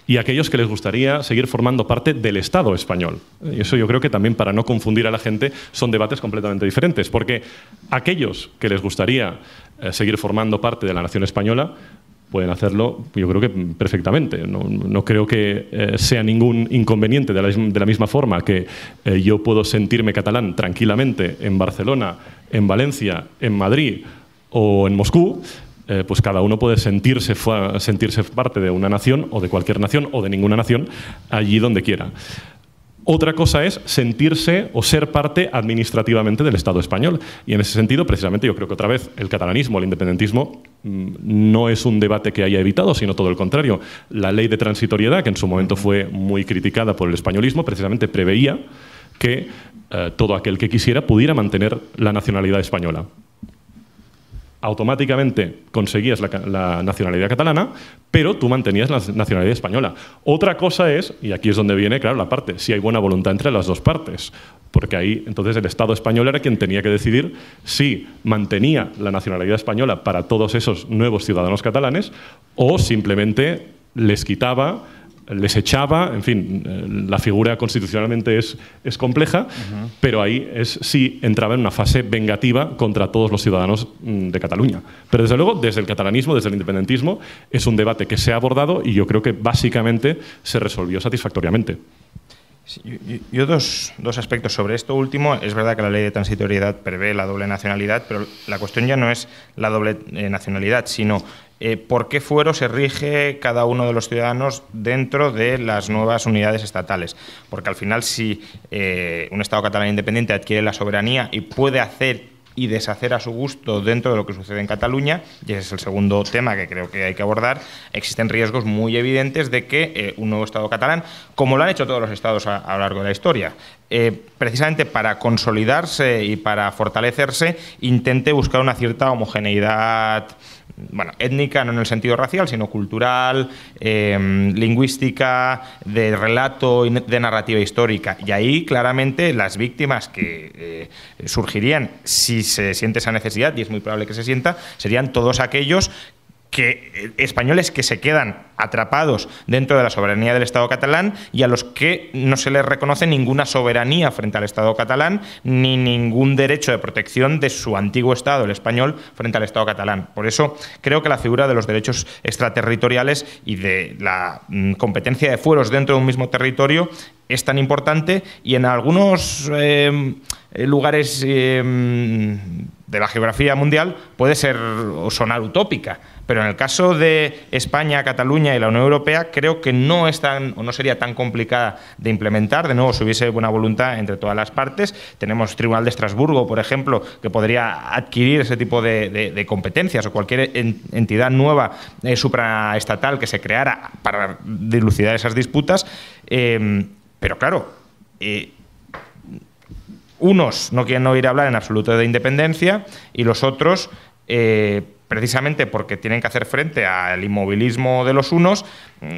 y aquellos que les gustaría seguir formando parte del Estado español. Y eso yo creo que también, para no confundir a la gente, son debates completamente diferentes, porque aquellos que les gustaría seguir formando parte de la nación española pueden hacerlo, yo creo que perfectamente. No creo que sea ningún inconveniente, de la misma forma que yo puedo sentirme catalán tranquilamente en Barcelona, en Valencia, en Madrid o en Moscú. Pues cada uno puede sentirse parte de una nación o de cualquier nación o de ninguna nación allí donde quiera. Otra cosa es sentirse o ser parte administrativamente del Estado español. Y en ese sentido, precisamente, yo creo que otra vez el catalanismo, el independentismo, no es un debate que haya evitado, sino todo el contrario. La ley de transitoriedad, que en su momento fue muy criticada por el españolismo, precisamente preveía que todo aquel que quisiera pudiera mantener la nacionalidad española. Automáticamente conseguías la nacionalidad catalana, pero tú mantenías la nacionalidad española. Otra cosa es, y aquí es donde viene, claro, la parte, si hay buena voluntad entre las dos partes, porque ahí entonces el Estado español era quien tenía que decidir si mantenía la nacionalidad española para todos esos nuevos ciudadanos catalanes o simplemente les quitaba, les echaba. En fin, la figura constitucionalmente es compleja, pero ahí sí entraba en una fase vengativa contra todos los ciudadanos de Cataluña. Pero desde luego, desde el catalanismo, desde el independentismo, es un debate que se ha abordado y yo creo que básicamente se resolvió satisfactoriamente. Sí, yo dos aspectos sobre esto último. Es verdad que la ley de transitoriedad prevé la doble nacionalidad, pero la cuestión ya no es la doble nacionalidad, sino por qué fuero se rige cada uno de los ciudadanos dentro de las nuevas unidades estatales. Porque al final, si un Estado catalán independiente adquiere la soberanía y puede hacer y deshacer a su gusto dentro de lo que sucede en Cataluña, y ese es el segundo tema que creo que hay que abordar, existen riesgos muy evidentes de que un nuevo Estado catalán, como lo han hecho todos los Estados a lo largo de la historia, precisamente para consolidarse y para fortalecerse, intente buscar una cierta homogeneidad, bueno, étnica, no en el sentido racial, sino cultural, lingüística, de relato, de narrativa histórica. Y ahí, claramente, las víctimas que surgirían, si se siente esa necesidad, y es muy probable que se sienta, serían todos aquellos españoles que se quedan atrapados dentro de la soberanía del Estado catalán y a los que no se les reconoce ninguna soberanía frente al Estado catalán ni ningún derecho de protección de su antiguo Estado, el español, frente al Estado catalán. Por eso creo que la figura de los derechos extraterritoriales y de la competencia de fueros dentro de un mismo territorio es tan importante, y en algunos lugares de la geografía mundial puede ser o sonar utópica, pero en el caso de España, Cataluña y la Unión Europea creo que no es tan, o no sería tan complicada de implementar. De nuevo, si hubiese buena voluntad entre todas las partes. Tenemos Tribunal de Estrasburgo, por ejemplo, que podría adquirir ese tipo de competencias, o cualquier entidad nueva supraestatal que se creara para dilucidar esas disputas. Pero claro, unos no quieren oír hablar en absoluto de independencia y los otros, precisamente porque tienen que hacer frente al inmovilismo de los unos,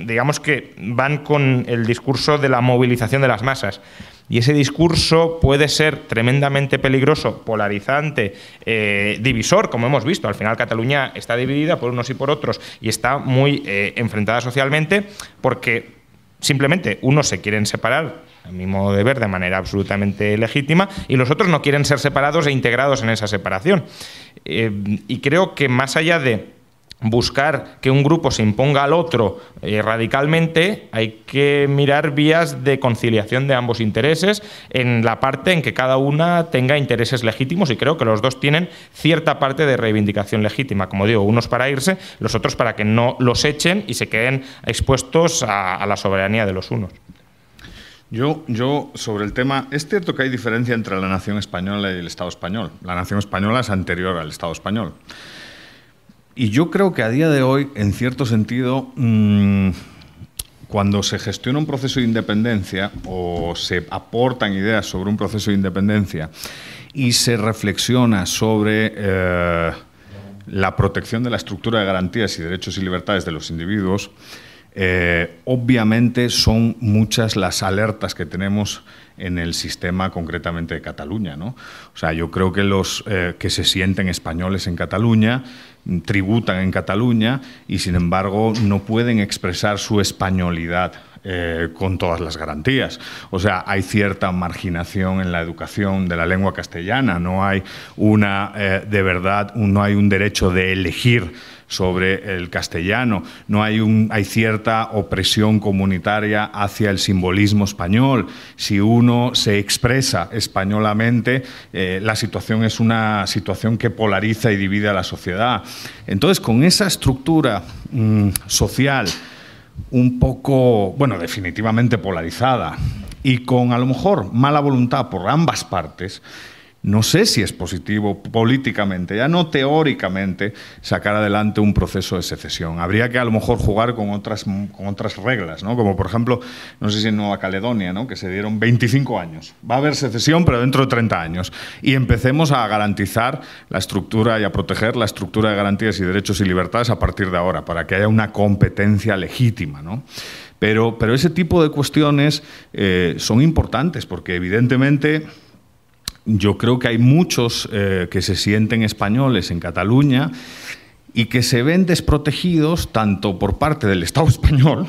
digamos que van con el discurso de la movilización de las masas. Y ese discurso puede ser tremendamente peligroso, polarizante, divisor, como hemos visto. Al final Cataluña está dividida por unos y por otros y está muy enfrentada socialmente porque simplemente unos se quieren separar, a mi modo de ver, de manera absolutamente legítima, y los otros no quieren ser separados e integrados en esa separación. Y creo que más allá de buscar que un grupo se imponga al otro radicalmente, hay que mirar vías de conciliación de ambos intereses en la parte en que cada una tenga intereses legítimos, y creo que los dos tienen cierta parte de reivindicación legítima, como digo, unos para irse, los otros para que no los echen y se queden expuestos a la soberanía de los unos. Yo, sobre el tema, es cierto que hay diferencia entre la nación española y el Estado español. La nación española es anterior al Estado español. Y yo creo que a día de hoy, en cierto sentido, cuando se gestiona un proceso de independencia o se aportan ideas sobre un proceso de independencia y se reflexiona sobre la protección de la estructura de garantías y derechos y libertades de los individuos, obviamente son muchas las alertas que tenemos en el sistema concretamente de Cataluña, ¿no? O sea, yo creo que los que se sienten españoles en Cataluña tributan en Cataluña y, sin embargo, no pueden expresar su españolidad con todas las garantías. O sea, hay cierta marginación en la educación de la lengua castellana, no hay de verdad, no hay un derecho de elegir sobre el castellano, hay cierta opresión comunitaria hacia el simbolismo español. Si uno se expresa españolamente, la situación es una situación que polariza y divide a la sociedad. Entonces, con esa estructura social un poco, bueno, definitivamente polarizada y con a lo mejor mala voluntad por ambas partes, no sé si es positivo políticamente, ya no teóricamente, sacar adelante un proceso de secesión. Habría que a lo mejor jugar con otras reglas, ¿no? Como por ejemplo, no sé si en Nueva Caledonia, ¿no? Que se dieron 25 años. Va a haber secesión, pero dentro de 30 años. Y empecemos a garantizar la estructura y a proteger la estructura de garantías y derechos y libertades a partir de ahora, para que haya una competencia legítima, ¿no? Pero ese tipo de cuestiones son importantes porque evidentemente yo creo que hay muchos que se sienten españoles en Cataluña y que se ven desprotegidos tanto por parte del Estado español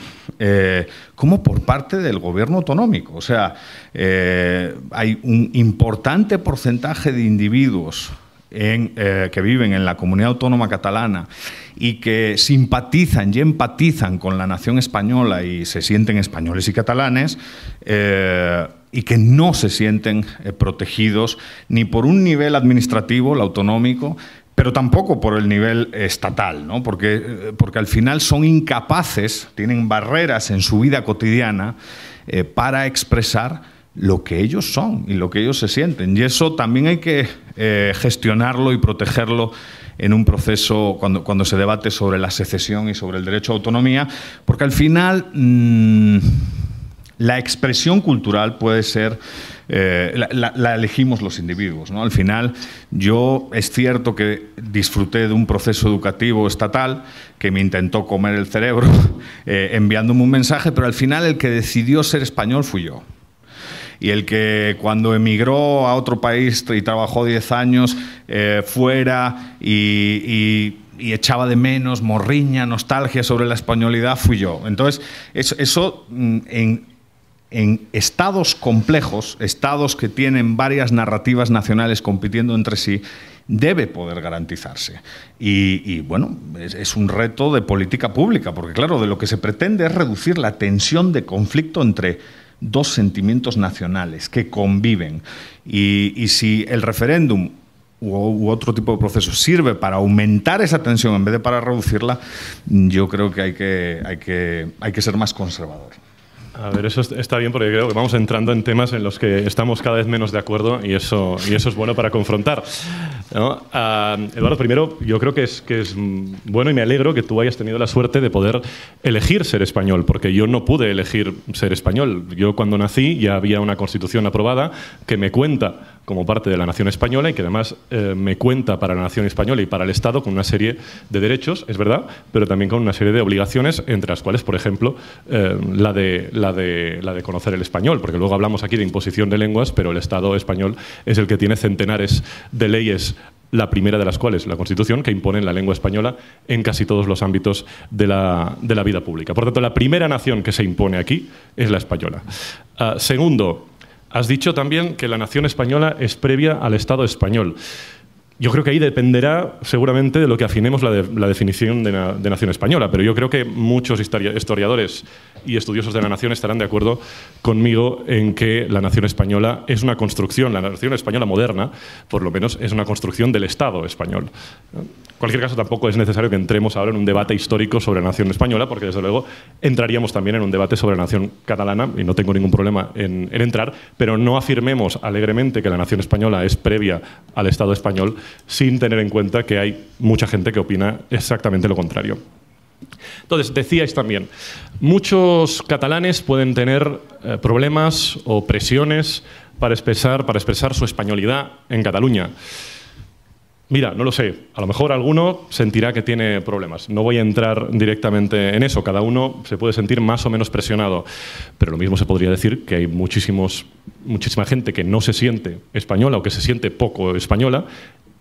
como por parte del gobierno autonómico. O sea, hay un importante porcentaje de individuos que viven en la comunidad autónoma catalana y que simpatizan y empatizan con la nación española y se sienten españoles y catalanes, y que no se sienten protegidos ni por un nivel administrativo, el autonómico, pero tampoco por el nivel estatal, ¿no? Porque al final son incapaces, tienen barreras en su vida cotidiana para expresar lo que ellos son y lo que ellos se sienten. Y eso también hay que gestionarlo y protegerlo en un proceso cuando se debate sobre la secesión y sobre el derecho a autonomía, porque al final la expresión cultural puede ser, la elegimos los individuos, ¿no? Al final, es cierto que disfruté de un proceso educativo estatal que me intentó comer el cerebro enviándome un mensaje, pero al final el que decidió ser español fui yo. Y el que cuando emigró a otro país y trabajó 10 años fuera y echaba de menos, morriña, nostalgia sobre la españolidad, fui yo. Entonces, eso en estados complejos, estados que tienen varias narrativas nacionales compitiendo entre sí, debe poder garantizarse. Y bueno, es un reto de política pública, porque claro, de lo que se pretende es reducir la tensión de conflicto entre dos sentimientos nacionales que conviven. Y si el referéndum u otro tipo de proceso sirve para aumentar esa tensión en vez de para reducirla, yo creo que hay que ser más conservador. A ver, eso está bien porque creo que vamos entrando en temas en los que estamos cada vez menos de acuerdo y eso es bueno para confrontar. ¿no? Eduardo, primero, yo creo que es bueno y me alegro que tú hayas tenido la suerte de poder elegir ser español, porque yo no pude elegir ser español. Yo cuando nací ya había una constitución aprobada que me cuenta como parte de la nación española y que además me cuenta para la nación española y para el Estado con una serie de derechos, es verdad, pero también con una serie de obligaciones, entre las cuales, por ejemplo, la de conocer el español, porque luego hablamos aquí de imposición de lenguas, pero el Estado español es el que tiene centenares de leyes, la primera de las cuales, la Constitución, que impone la lengua española en casi todos los ámbitos de la vida pública. Por tanto, la primera nación que se impone aquí es la española. Segundo, has dicho también que la nación española es previa al Estado español. Yo creo que ahí dependerá seguramente de lo que afinemos la definición de nación española, pero yo creo que muchos historiadores y estudiosos de la nación estarán de acuerdo conmigo en que la nación española es una construcción, la nación española moderna, por lo menos, es una construcción del Estado español. En cualquier caso, tampoco es necesario que entremos ahora en un debate histórico sobre la nación española, porque desde luego entraríamos también en un debate sobre la nación catalana, y no tengo ningún problema en entrar, pero no afirmemos alegremente que la nación española es previa al Estado español, sin tener en cuenta que hay mucha gente que opina exactamente lo contrario. Entonces, decíais también, muchos catalanes pueden tener problemas o presiones para expresar su españolidad en Cataluña. Mira, no lo sé, a lo mejor alguno sentirá que tiene problemas. No voy a entrar directamente en eso, cada uno se puede sentir más o menos presionado, pero lo mismo se podría decir que hay muchísima gente que no se siente española o que se siente poco española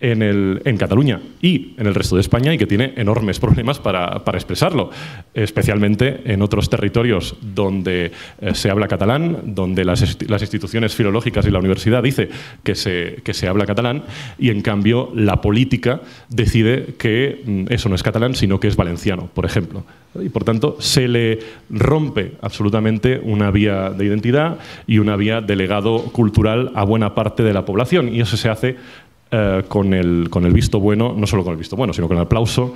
en Cataluña y en el resto de España y que tiene enormes problemas para expresarlo, especialmente en otros territorios donde se habla catalán, donde las instituciones filológicas y la universidad dice que se habla catalán y en cambio la política decide que eso no es catalán sino que es valenciano, por ejemplo. Y por tanto se le rompe absolutamente una vía de identidad y una vía de legado cultural a buena parte de la población y eso se hace con el visto bueno, no solo con el visto bueno, sino con el aplauso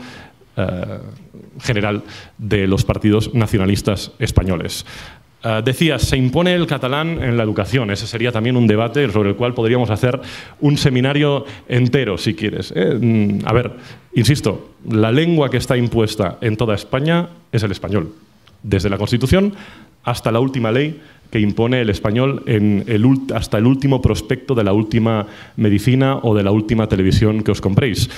general de los partidos nacionalistas españoles. Decías, se impone el catalán en la educación. Ese sería también un debate sobre el cual podríamos hacer un seminario entero, si quieres. A ver, insisto, la lengua que está impuesta en toda España es el español. Desde la Constitución hasta la última ley que impone el español hasta el último prospecto de la última medicina o de la última televisión que os compréis.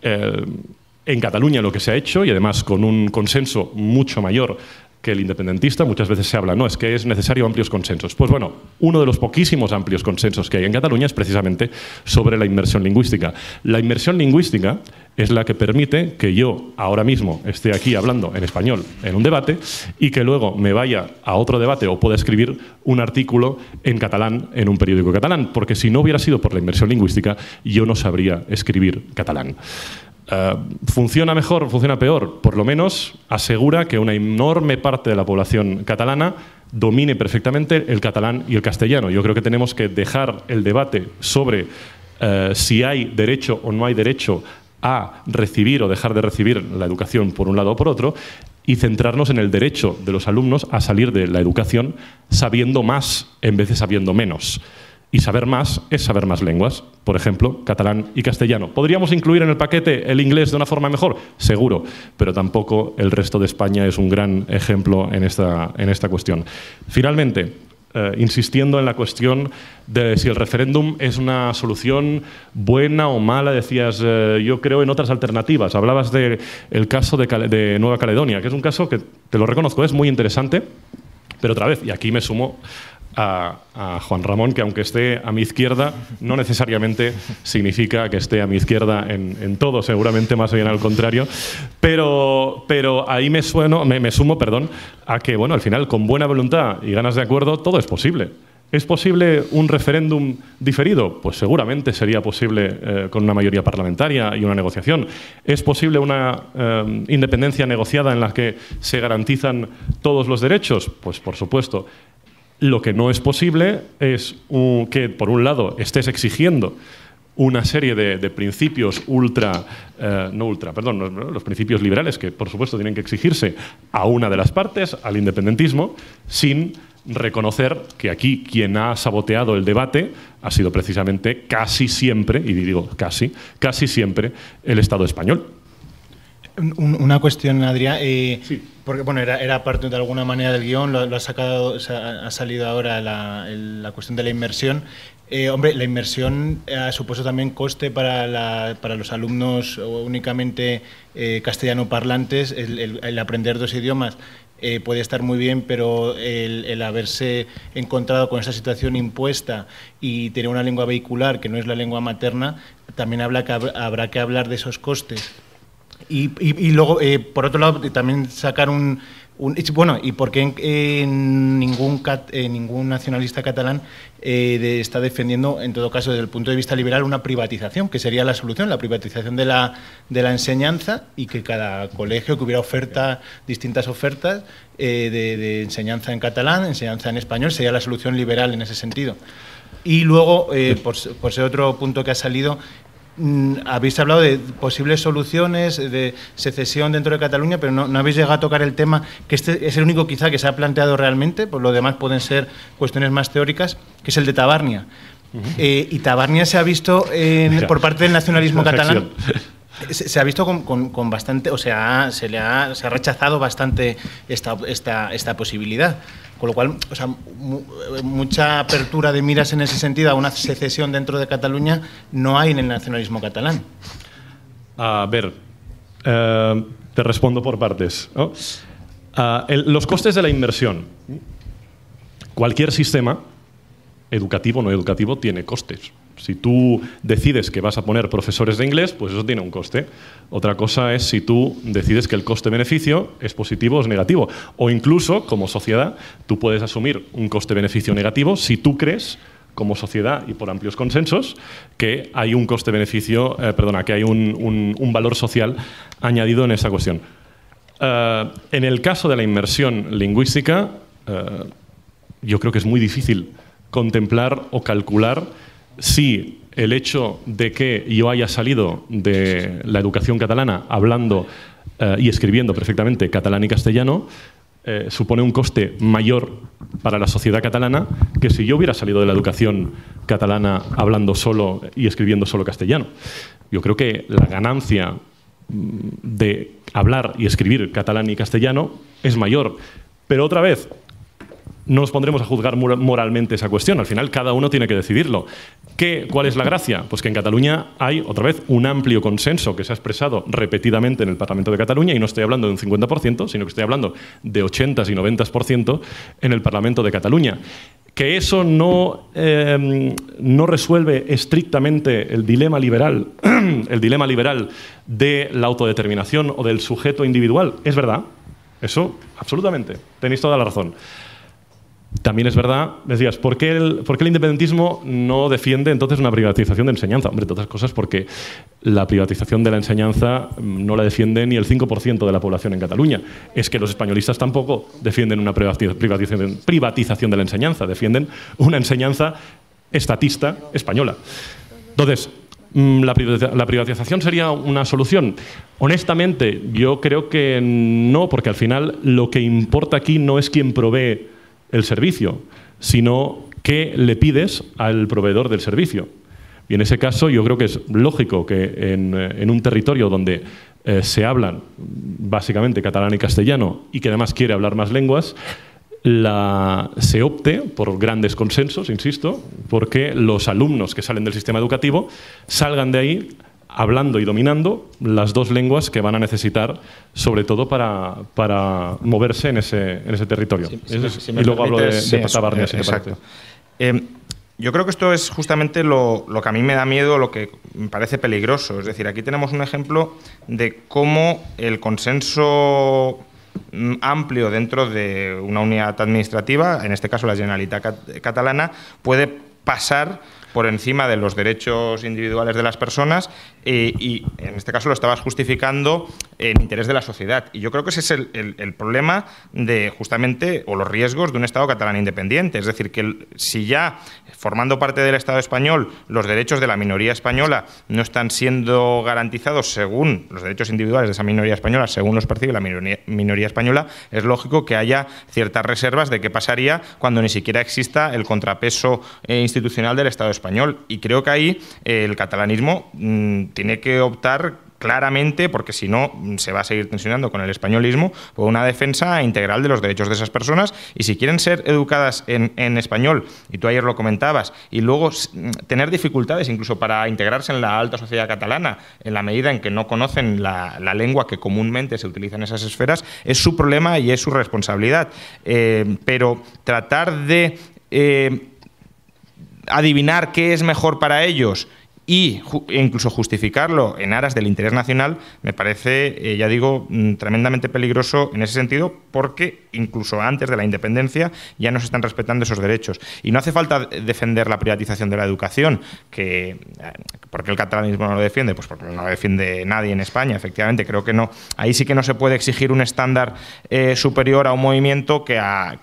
En Cataluña lo que se ha hecho, y además con un consenso mucho mayor que el independentista, muchas veces se habla, no, es que es necesario amplios consensos. Pues bueno, uno de los poquísimos amplios consensos que hay en Cataluña es precisamente sobre la inmersión lingüística. La inmersión lingüística es la que permite que yo ahora mismo esté aquí hablando en español en un debate y que luego me vaya a otro debate o pueda escribir un artículo en catalán en un periódico catalán, porque si no hubiera sido por la inmersión lingüística yo no sabría escribir catalán. ¿Funciona mejor? ¿Funciona peor? Por lo menos asegura que una enorme parte de la población catalana domine perfectamente el catalán y el castellano. Yo creo que tenemos que dejar el debate sobre si hay derecho o no hay derecho a recibir o dejar de recibir la educación por un lado o por otro y centrarnos en el derecho de los alumnos a salir de la educación sabiendo más en vez de sabiendo menos. Y saber más es saber más lenguas, por ejemplo, catalán y castellano. ¿Podríamos incluir en el paquete el inglés de una forma mejor? Seguro, pero tampoco el resto de España es un gran ejemplo en esta cuestión. Finalmente, insistiendo en la cuestión de si el referéndum es una solución buena o mala, decías, yo creo en otras alternativas. Hablabas del caso de Nueva Caledonia, que es un caso que, te lo reconozco, es muy interesante, pero otra vez, y aquí me sumo a Juan Ramón, que aunque esté a mi izquierda, no necesariamente significa que esté a mi izquierda en todo, seguramente más bien al contrario, pero ahí me sumo a que, bueno, al final, con buena voluntad y ganas de acuerdo, todo es posible. ¿Es posible un referéndum diferido? Pues seguramente sería posible con una mayoría parlamentaria y una negociación. ¿Es posible una independencia negociada en la que se garantizan todos los derechos? Pues por supuesto. Lo que no es posible es que, por un lado, estés exigiendo una serie de principios los principios liberales que, por supuesto, tienen que exigirse a una de las partes, al independentismo, sin reconocer que aquí quien ha saboteado el debate ha sido precisamente casi siempre, y digo casi siempre, el Estado español. Una cuestión, Adrián, sí. Porque bueno, era parte de alguna manera del guión, lo ha sacado, o sea, ha salido ahora la cuestión de la inmersión. Hombre, la inmersión ha supuesto también coste para los alumnos únicamente castellano parlantes. El aprender dos idiomas puede estar muy bien, pero el haberse encontrado con esa situación impuesta y tener una lengua vehicular que no es la lengua materna, también habrá que hablar de esos costes. Y luego, por otro lado, también sacar bueno, ¿y por qué ningún nacionalista catalán está defendiendo, en todo caso, desde el punto de vista liberal, una privatización, que sería la solución, la privatización de la enseñanza, y que cada colegio, que hubiera distintas ofertas de enseñanza en catalán, enseñanza en español, sería la solución liberal en ese sentido? Y luego, por ser otro punto que ha salido, habéis hablado de posibles soluciones de secesión dentro de Cataluña, pero no habéis llegado a tocar el tema, que este es el único quizá que se ha planteado realmente, por lo demás pueden ser cuestiones más teóricas, que es el de Tabárnia. Y Tabárnia se ha visto por parte del nacionalismo catalán, se ha visto con bastante, o sea, se ha rechazado bastante esta posibilidad. Con lo cual, o sea, mucha apertura de miras en ese sentido a una secesión dentro de Cataluña no hay en el nacionalismo catalán. A ver, te respondo por partes, ¿no? Los costes de la inversión. Cualquier sistema, educativo o no educativo, tiene costes. Si tú decides que vas a poner profesores de inglés, pues eso tiene un coste. Otra cosa es si tú decides que el coste-beneficio es positivo o es negativo. O incluso, como sociedad, tú puedes asumir un coste-beneficio negativo si tú crees, como sociedad y por amplios consensos, que hay un coste-beneficio, que hay un valor social añadido en esa cuestión. En el caso de la inmersión lingüística, yo creo que es muy difícil contemplar o calcular si el hecho de que yo haya salido de la educación catalana hablando y escribiendo perfectamente catalán y castellano supone un coste mayor para la sociedad catalana que si yo hubiera salido de la educación catalana hablando solo y escribiendo solo castellano. Yo creo que la ganancia de hablar y escribir catalán y castellano es mayor. Pero otra vez, no nos pondremos a juzgar moralmente esa cuestión. Al final, cada uno tiene que decidirlo. ¿Cuál es la gracia? Pues que en Cataluña hay, otra vez, un amplio consenso que se ha expresado repetidamente en el Parlamento de Cataluña, y no estoy hablando de un 50%, sino que estoy hablando de 80s y 90% en el Parlamento de Cataluña. Que eso no resuelve estrictamente el dilema liberal de la autodeterminación o del sujeto individual. Es verdad. Eso, absolutamente. Tenéis toda la razón. También es verdad, decías, ¿por qué el independentismo no defiende entonces una privatización de enseñanza? Hombre, entre otras cosas porque la privatización de la enseñanza no la defiende ni el 5% de la población en Cataluña. Es que los españolistas tampoco defienden una privatización de la enseñanza, defienden una enseñanza estatista española. Entonces, ¿la privatización sería una solución? Honestamente, yo creo que no, porque al final lo que importa aquí no es quién provee el servicio, sino qué le pides al proveedor del servicio. Y en ese caso yo creo que es lógico que en un territorio donde se hablan básicamente catalán y castellano y que además quiere hablar más lenguas, se opte por grandes consensos, insisto, porque los alumnos que salen del sistema educativo salgan de ahí hablando y dominando las dos lenguas que van a necesitar, sobre todo para moverse en ese territorio. Y luego hablo de Tabárnia, si te parece. Yo creo que esto es justamente lo que a mí me da miedo, lo que me parece peligroso. Es decir, aquí tenemos un ejemplo de cómo el consenso amplio dentro de una unidad administrativa, en este caso la Generalitat catalana, puede pasar por encima de los derechos individuales de las personas y en este caso lo estabas justificando en interés de la sociedad. Y yo creo que ese es el problema de justamente, o los riesgos de un Estado catalán independiente. Es decir, que si ya formando parte del Estado español los derechos de la minoría española no están siendo garantizados según los derechos individuales de esa minoría española, según los percibe la minoría española, es lógico que haya ciertas reservas de qué pasaría cuando ni siquiera exista el contrapeso institucional del Estado español. Y creo que ahí el catalanismo tiene que optar claramente, porque si no se va a seguir tensionando con el españolismo, por una defensa integral de los derechos de esas personas. Y si quieren ser educadas en español, y tú ayer lo comentabas, y luego tener dificultades incluso para integrarse en la alta sociedad catalana, en la medida en que no conocen la lengua que comúnmente se utiliza en esas esferas, es su problema y es su responsabilidad. Pero tratar de adivinar qué es mejor para ellos e incluso justificarlo en aras del interés nacional, me parece, ya digo, tremendamente peligroso en ese sentido, porque incluso antes de la independencia ya no se están respetando esos derechos. Y no hace falta defender la privatización de la educación, ¿por qué el catalanismo no lo defiende? Pues porque no lo defiende nadie en España, efectivamente, creo que no. Ahí sí que no se puede exigir un estándar superior a un movimiento que a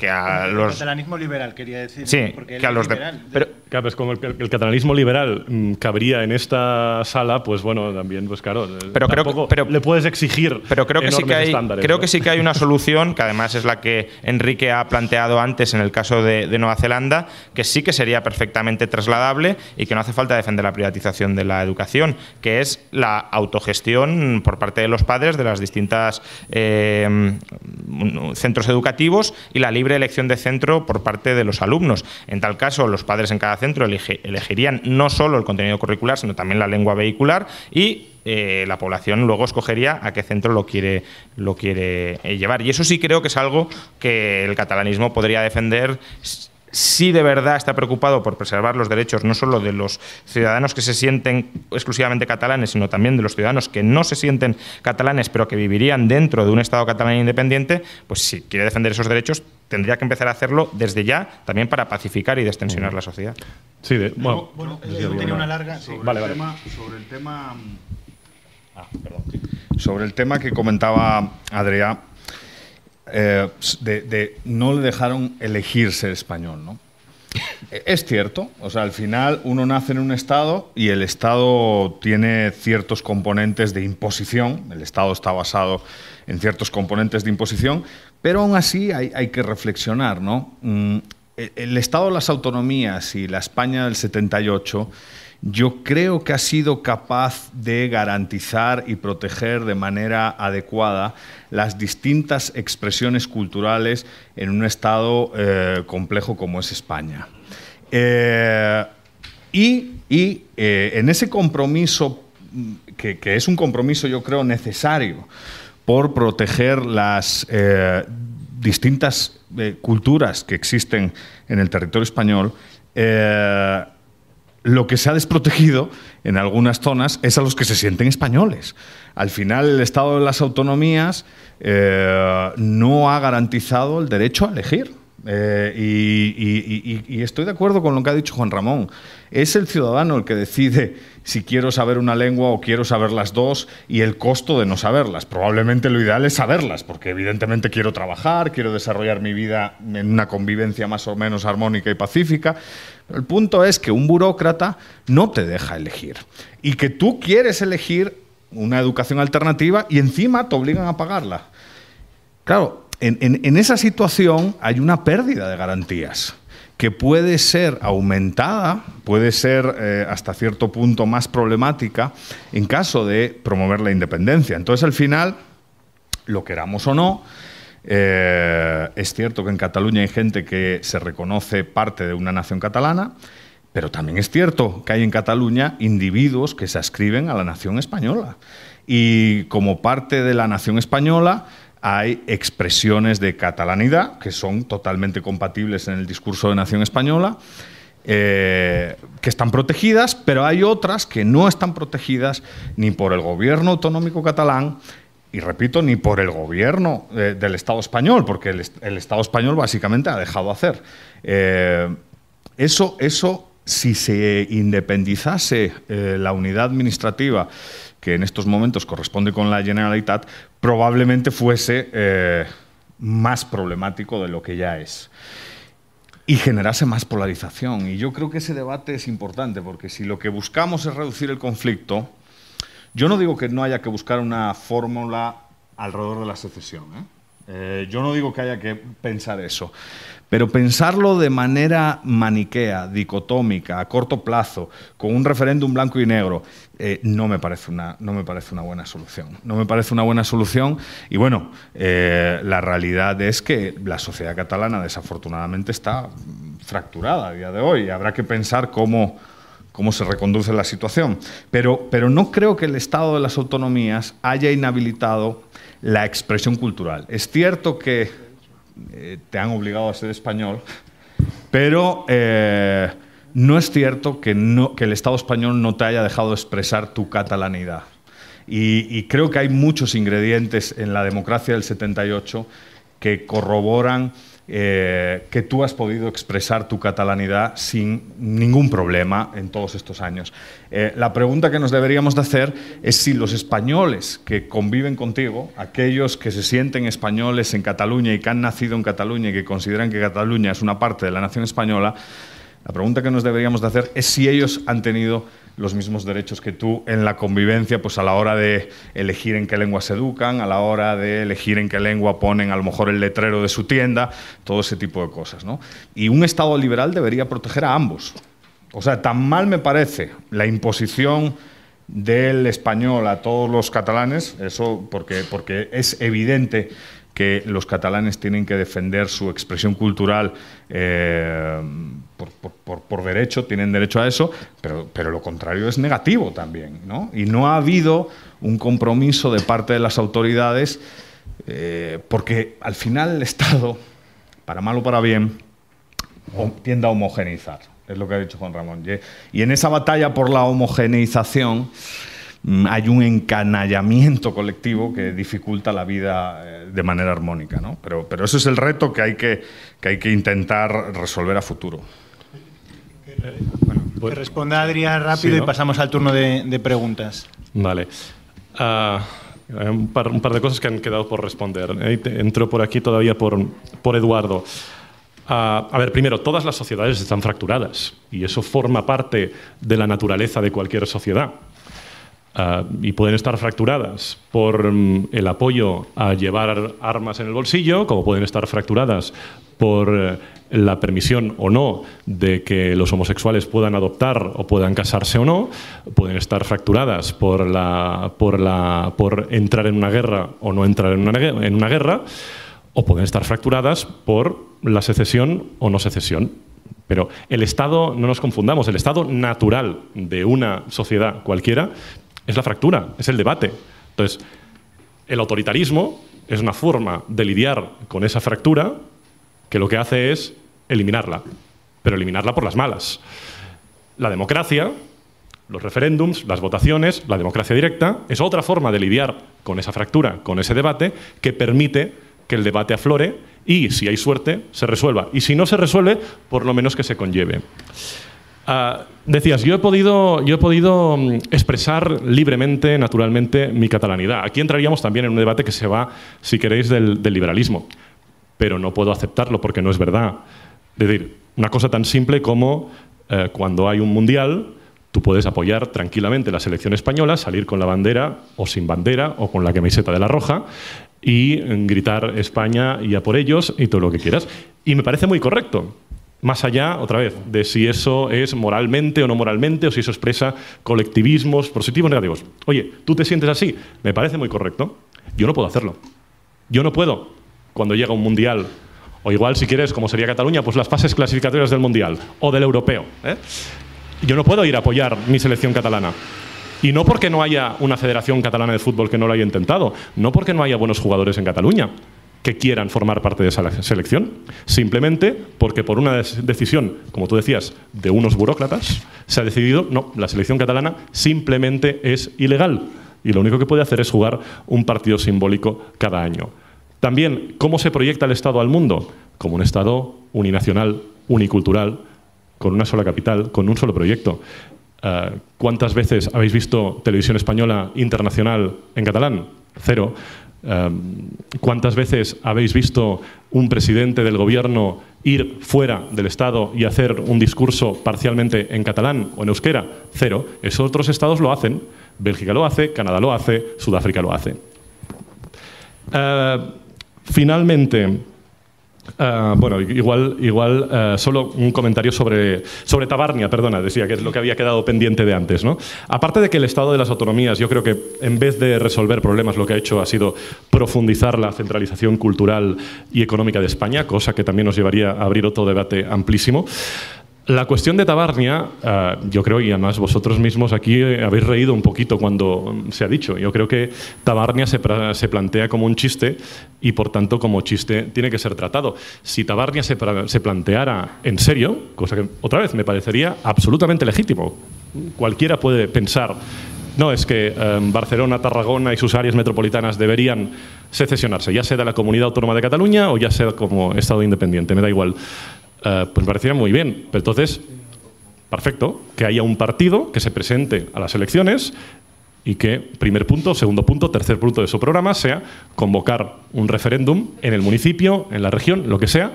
los... El catalanismo liberal, quería decir. Sí, porque que a los Pero, claro, pues como el catalanismo liberal cabría en esta sala, pues bueno, también, pues claro, pero le puedes exigir. Pero creo que sí que hay, estándares, creo ¿no? que sí que hay una solución, que además es la que Enrique ha planteado antes en el caso de Nueva Zelanda, que sí que sería perfectamente trasladable y que no hace falta defender la privatización de la educación, que es la autogestión por parte de los padres de las distintas centros educativos y la libre elección de centro por parte de los alumnos. En tal caso, los padres en cada centro elegirían no solo el contenido curricular, sino también la lengua vehicular, y la población luego escogería a qué centro lo quiere llevar. Y eso sí creo que es algo que el catalanismo podría defender si de verdad está preocupado por preservar los derechos no solo de los ciudadanos que se sienten exclusivamente catalanes, sino también de los ciudadanos que no se sienten catalanes pero que vivirían dentro de un Estado catalán independiente. Pues si quiere defender esos derechos tendría que empezar a hacerlo desde ya, también para pacificar y destensionar la sociedad. Sí, tiene una larga... Sí. Sobre el tema que comentaba Adrià, no le dejaron elegir ser español, ¿no? Es cierto, o sea, al final uno nace en un Estado y el Estado tiene ciertos componentes de imposición, el Estado está basado en ciertos componentes de imposición, pero aún así hay que reflexionar, ¿no? El Estado de las autonomías y la España del 78, yo creo que ha sido capaz de garantizar y proteger de manera adecuada las distintas expresiones culturales en un Estado complejo como es España. En ese compromiso, que es un compromiso yo creo necesario por proteger las distintas culturas que existen en el territorio español, lo que se ha desprotegido en algunas zonas es a los que se sienten españoles. Al final, el Estado de las autonomías no ha garantizado el derecho a elegir. Y estoy de acuerdo con lo que ha dicho Juan Ramón. Es el ciudadano el que decide si quiero saber una lengua o quiero saber las dos, y el costo de no saberlas. Probablemente lo ideal es saberlas, porque evidentemente quiero trabajar, quiero desarrollar mi vida en una convivencia más o menos armónica y pacífica. Pero el punto es que un burócrata no te deja elegir, y que tú quieres elegir una educación alternativa y encima te obligan a pagarla. Claro, en esa situación hay una pérdida de garantías que puede ser aumentada, puede ser hasta cierto punto más problemática en caso de promover la independencia. Entonces, al final, lo queramos o no, es cierto que en Cataluña hay gente que se reconoce parte de una nación catalana, pero también es cierto que hay en Cataluña individuos que se adscriben a la nación española. Y como parte de la nación española hay expresiones de catalanidad que son totalmente compatibles en el discurso de nación española, que están protegidas, pero hay otras que no están protegidas ni por el gobierno autonómico catalán, y repito, ni por el gobierno del Estado español, porque el Estado español básicamente ha dejado hacer. Eso si se independizase la unidad administrativa, que en estos momentos corresponde con la Generalitat, probablemente fuese más problemático de lo que ya es. Y generase más polarización. Y yo creo que ese debate es importante, porque si lo que buscamos es reducir el conflicto, yo no digo que no haya que buscar una fórmula alrededor de la secesión, yo no digo que haya que pensar eso, pero pensarlo de manera maniquea, dicotómica, a corto plazo, con un referéndum blanco y negro, no me parece una buena solución. No me parece una buena solución y, bueno, la realidad es que la sociedad catalana desafortunadamente está fracturada a día de hoy. Habrá que pensar cómo se reconduce la situación. Pero no creo que el Estado de las autonomías haya inhabilitado la expresión cultural. Es cierto que te han obligado a ser español, pero no es cierto que el Estado español no te haya dejado expresar tu catalanidad. Y creo que hay muchos ingredientes en la democracia del 78 que corroboran que tú has podido expresar tu catalanidad sin ningún problema en todos estos años. La pregunta que nos deberíamos de hacer es si los españoles que conviven contigo, aquellos que se sienten españoles en Cataluña y que han nacido en Cataluña y que consideran que Cataluña es una parte de la nación española, la pregunta que nos deberíamos de hacer es si ellos han tenido los mismos derechos que tú en la convivencia, pues a la hora de elegir en qué lengua se educan, a la hora de elegir en qué lengua ponen a lo mejor el letrero de su tienda, todo ese tipo de cosas, ¿no? Y un Estado liberal debería proteger a ambos. O sea, tan mal me parece la imposición del español a todos los catalanes, eso porque es evidente que los catalanes tienen que defender su expresión cultural por derecho, tienen derecho a eso, pero lo contrario es negativo también, ¿no? Y no ha habido un compromiso de parte de las autoridades, porque al final el Estado, para mal o para bien, tiende a homogeneizar, es lo que ha dicho Juan Ramón. Y en esa batalla por la homogeneización hay un encanallamiento colectivo que dificulta la vida de manera armónica, ¿no? Pero ese es el reto que hay que intentar resolver a futuro. Bueno, pues responda Adrián rápido, sí, ¿no? Y pasamos al turno de preguntas. Vale. Un par de cosas que han quedado por responder. Entro por aquí todavía por Eduardo. A ver, primero, todas las sociedades están fracturadas y eso forma parte de la naturaleza de cualquier sociedad. Y pueden estar fracturadas por el apoyo a llevar armas en el bolsillo, como pueden estar fracturadas por la permisión o no de que los homosexuales puedan adoptar o puedan casarse o no, pueden estar fracturadas por entrar en una guerra o no entrar en una guerra, o pueden estar fracturadas por la secesión o no secesión. Pero el Estado, no nos confundamos, el estado natural de una sociedad cualquiera es la fractura, es el debate. Entonces, el autoritarismo es una forma de lidiar con esa fractura que lo que hace es eliminarla, pero eliminarla por las malas. La democracia, los referéndums, las votaciones, la democracia directa, es otra forma de lidiar con esa fractura, con ese debate, que permite que el debate aflore y, si hay suerte, se resuelva. Y si no se resuelve, por lo menos que se conlleve. Decías, yo he podido expresar libremente, naturalmente, mi catalanidad. Aquí entraríamos también en un debate que se va, si queréis, del liberalismo. Pero no puedo aceptarlo porque no es verdad. Es decir, una cosa tan simple como cuando hay un mundial, tú puedes apoyar tranquilamente la selección española, salir con la bandera o sin bandera o con la camiseta de la roja y gritar España y a por ellos y todo lo que quieras. Y me parece muy correcto. Más allá, otra vez, de si eso es moralmente o no moralmente, o si eso expresa colectivismos positivos o negativos. Oye, ¿tú te sientes así? Me parece muy correcto. Yo no puedo hacerlo. Yo no puedo, cuando llega un mundial, o igual, si quieres, como sería Cataluña, pues las fases clasificatorias del mundial, o del europeo. Yo no puedo ir a apoyar mi selección catalana. Y no porque no haya una federación catalana de fútbol que no lo haya intentado, no porque no haya buenos jugadores en Cataluña que quieran formar parte de esa selección, simplemente porque por una decisión, como tú decías, de unos burócratas, se ha decidido, no, la selección catalana simplemente es ilegal y lo único que puede hacer es jugar un partido simbólico cada año. También, ¿cómo se proyecta el Estado al mundo? Como un Estado uninacional, unicultural, con una sola capital, con un solo proyecto. ¿Cuántas veces habéis visto televisión española internacional en catalán? 0. ¿Cuántas veces habéis visto un presidente del gobierno ir fuera del Estado y hacer un discurso parcialmente en catalán o en euskera? 0. Eso otros estados lo hacen. Bélgica lo hace, Canadá lo hace, Sudáfrica lo hace. Finalmente, bueno, igual solo un comentario sobre Tabarnia, perdona, decía que es lo que había quedado pendiente de antes, ¿no? Aparte de que el Estado de las autonomías, yo creo que en vez de resolver problemas lo que ha hecho ha sido profundizar la centralización cultural y económica de España, cosa que también nos llevaría a abrir otro debate amplísimo. La cuestión de Tabarnia, yo creo, y además vosotros mismos aquí habéis reído un poquito cuando se ha dicho. Yo creo que Tabarnia se plantea como un chiste y, por tanto, como chiste tiene que ser tratado. Si Tabarnia se planteara en serio, cosa que, otra vez, me parecería absolutamente legítimo. Cualquiera puede pensar, no, es que Barcelona, Tarragona y sus áreas metropolitanas deberían secesionarse, ya sea de la Comunidad Autónoma de Cataluña o ya sea como Estado independiente, me da igual. Pues me parecería muy bien, pero entonces, perfecto, que haya un partido que se presente a las elecciones y que, primer punto, segundo punto, tercer punto de su programa sea convocar un referéndum en el municipio, en la región, lo que sea,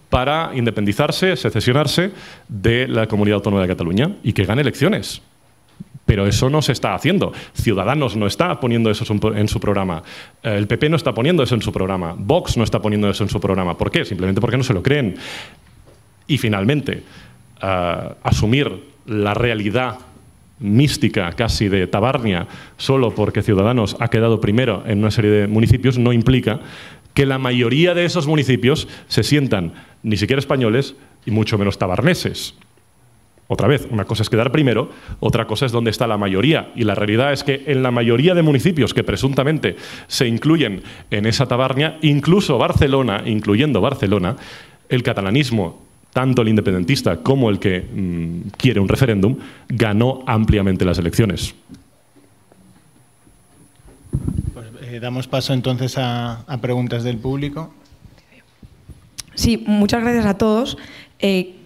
para independizarse, secesionarse de la Comunidad Autónoma de Cataluña y que gane elecciones. Pero eso no se está haciendo. Ciudadanos no está poniendo eso en su programa. El PP no está poniendo eso en su programa. Vox no está poniendo eso en su programa. ¿Por qué? Simplemente porque no se lo creen. Y finalmente, asumir la realidad mística casi de Tabarnia solo porque Ciudadanos ha quedado primero en una serie de municipios no implica que la mayoría de esos municipios se sientan ni siquiera españoles y mucho menos tabarneses. Otra vez, una cosa es quedar primero, otra cosa es dónde está la mayoría. Y la realidad es que en la mayoría de municipios que presuntamente se incluyen en esa Tabarnia, incluso Barcelona, incluyendo Barcelona, el catalanismo, tanto el independentista como el que quiere un referéndum, ganó ampliamente las elecciones. Pues, damos paso entonces a preguntas del público. Sí, muchas gracias a todos.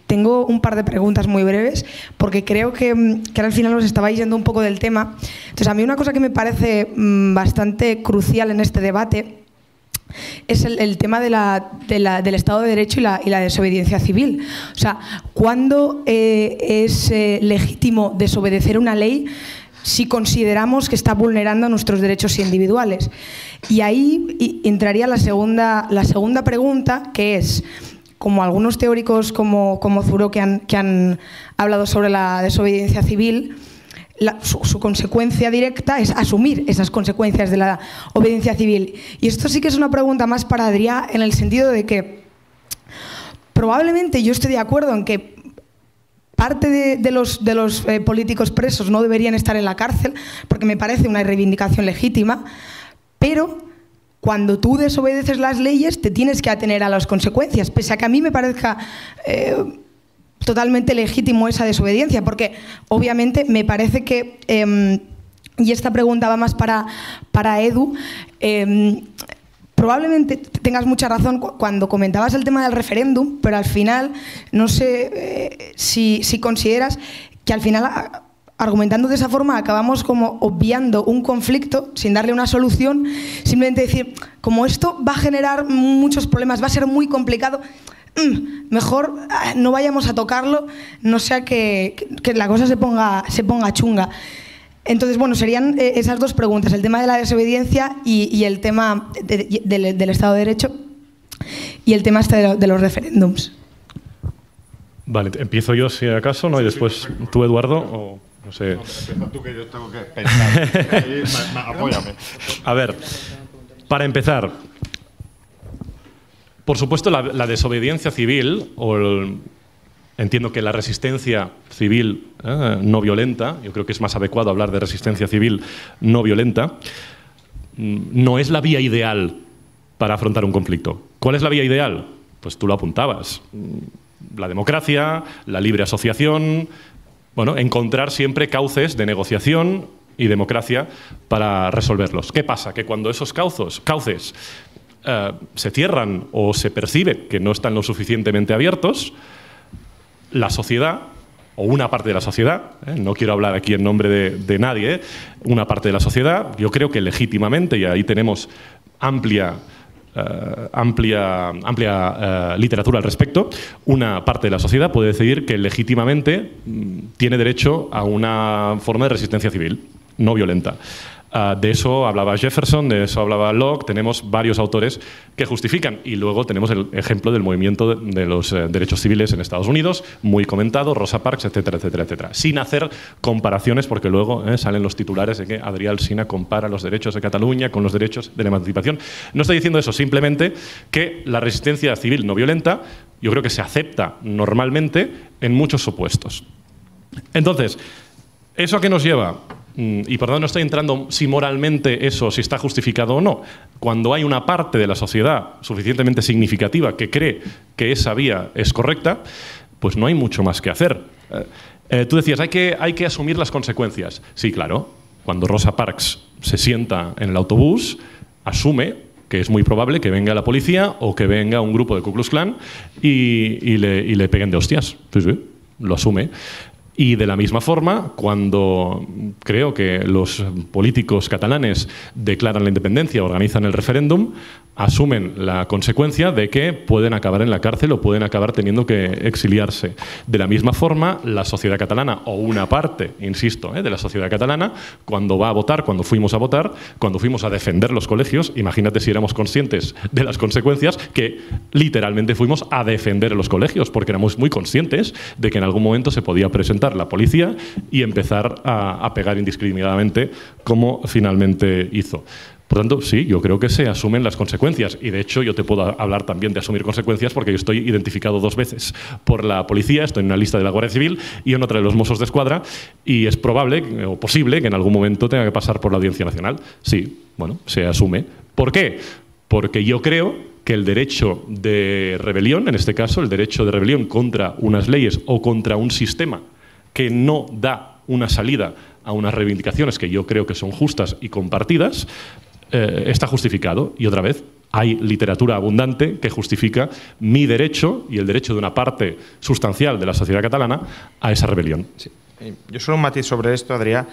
Tengo un par de preguntas muy breves, porque creo que ahora al final os estabais yendo un poco del tema. Entonces, a mí una cosa que me parece bastante crucial en este debate es el tema del Estado de Derecho y la desobediencia civil. O sea, ¿cuándo es legítimo desobedecer una ley si consideramos que está vulnerando nuestros derechos individuales? Y ahí entraría la segunda pregunta, que es, como algunos teóricos como Zuró que han hablado sobre la desobediencia civil, su consecuencia directa es asumir esas consecuencias de la obediencia civil. Y esto sí que es una pregunta más para Adrià, en el sentido de que probablemente yo estoy de acuerdo en que parte de los políticos presos no deberían estar en la cárcel, porque me parece una reivindicación legítima, pero cuando tú desobedeces las leyes te tienes que atener a las consecuencias, pese a que a mí me parezca totalmente legítimo esa desobediencia, porque obviamente me parece que, y esta pregunta va más para Edu, probablemente tengas mucha razón cuando comentabas el tema del referéndum, pero al final no sé si consideras que al final, argumentando de esa forma, acabamos como obviando un conflicto sin darle una solución, simplemente decir, como esto va a generar muchos problemas, va a ser muy complicado, mejor no vayamos a tocarlo, no sea que la cosa se ponga chunga. Entonces, bueno, serían esas dos preguntas, el tema de la desobediencia y el tema del Estado de Derecho y el tema de los referéndums. Vale, empiezo yo si acaso, ¿no? Y después tú, Eduardo, o no sé. No, empieza tú, que yo tengo que pensar. Apóyame. A ver, para empezar, por supuesto, la desobediencia civil, entiendo que la resistencia civil no violenta, yo creo que es más adecuado hablar de resistencia civil no violenta, no es la vía ideal para afrontar un conflicto. ¿Cuál es la vía ideal? Pues tú lo apuntabas. La democracia, la libre asociación, bueno, encontrar siempre cauces de negociación y democracia para resolverlos. ¿Qué pasa? Que cuando esos cauces se cierran o se percibe que no están lo suficientemente abiertos, la sociedad, o una parte de la sociedad, no quiero hablar aquí en nombre de nadie, una parte de la sociedad, yo creo que legítimamente, y ahí tenemos amplia literatura al respecto, una parte de la sociedad puede decidir que legítimamente tiene derecho a una forma de resistencia civil, no violenta. De eso hablaba Jefferson, de eso hablaba Locke, tenemos varios autores que justifican. Y luego tenemos el ejemplo del movimiento de los derechos civiles en Estados Unidos, muy comentado, Rosa Parks, etcétera, etcétera, etcétera. Sin hacer comparaciones, porque luego salen los titulares de que Adrià Alsina compara los derechos de Cataluña con los derechos de la emancipación. No estoy diciendo eso, simplemente que la resistencia civil no violenta yo creo que se acepta normalmente en muchos supuestos. Entonces, ¿eso a qué nos lleva? Y perdón, no estoy entrando si moralmente eso, si está justificado o no. Cuando hay una parte de la sociedad suficientemente significativa que cree que esa vía es correcta, pues no hay mucho más que hacer. Tú decías, hay que asumir las consecuencias. Sí, claro. Cuando Rosa Parks se sienta en el autobús, asume que es muy probable que venga la policía o que venga un grupo de Ku Klux Klan y le peguen de hostias. Sí, lo asume. Y de la misma forma, cuando creo que los políticos catalanes declaran la independencia, organizan el referéndum, asumen la consecuencia de que pueden acabar en la cárcel o pueden acabar teniendo que exiliarse. De la misma forma, la sociedad catalana, o una parte, insisto, de la sociedad catalana, cuando va a votar, cuando fuimos a votar, cuando fuimos a defender los colegios, imagínate si éramos conscientes de las consecuencias, que literalmente fuimos a defender los colegios, porque éramos muy conscientes de que en algún momento se podía presentar la policía y empezar a pegar indiscriminadamente, como finalmente hizo. Por tanto, sí, yo creo que se asumen las consecuencias. Y de hecho, yo te puedo hablar también de asumir consecuencias porque yo estoy identificado 2 veces por la policía, estoy en una lista de la Guardia Civil y en otra de los Mossos de Escuadra, y es probable o posible que en algún momento tenga que pasar por la Audiencia Nacional. Sí, bueno, se asume. ¿Por qué? Porque yo creo que el derecho de rebelión, en este caso, el derecho de rebelión contra unas leyes o contra un sistema que no da una salida a unas reivindicaciones que yo creo que son justas y compartidas, está justificado. Y otra vez, hay literatura abundante que justifica mi derecho y el derecho de una parte sustancial de la sociedad catalana a esa rebelión. Sí. Yo solo un matiz sobre esto, Adrià.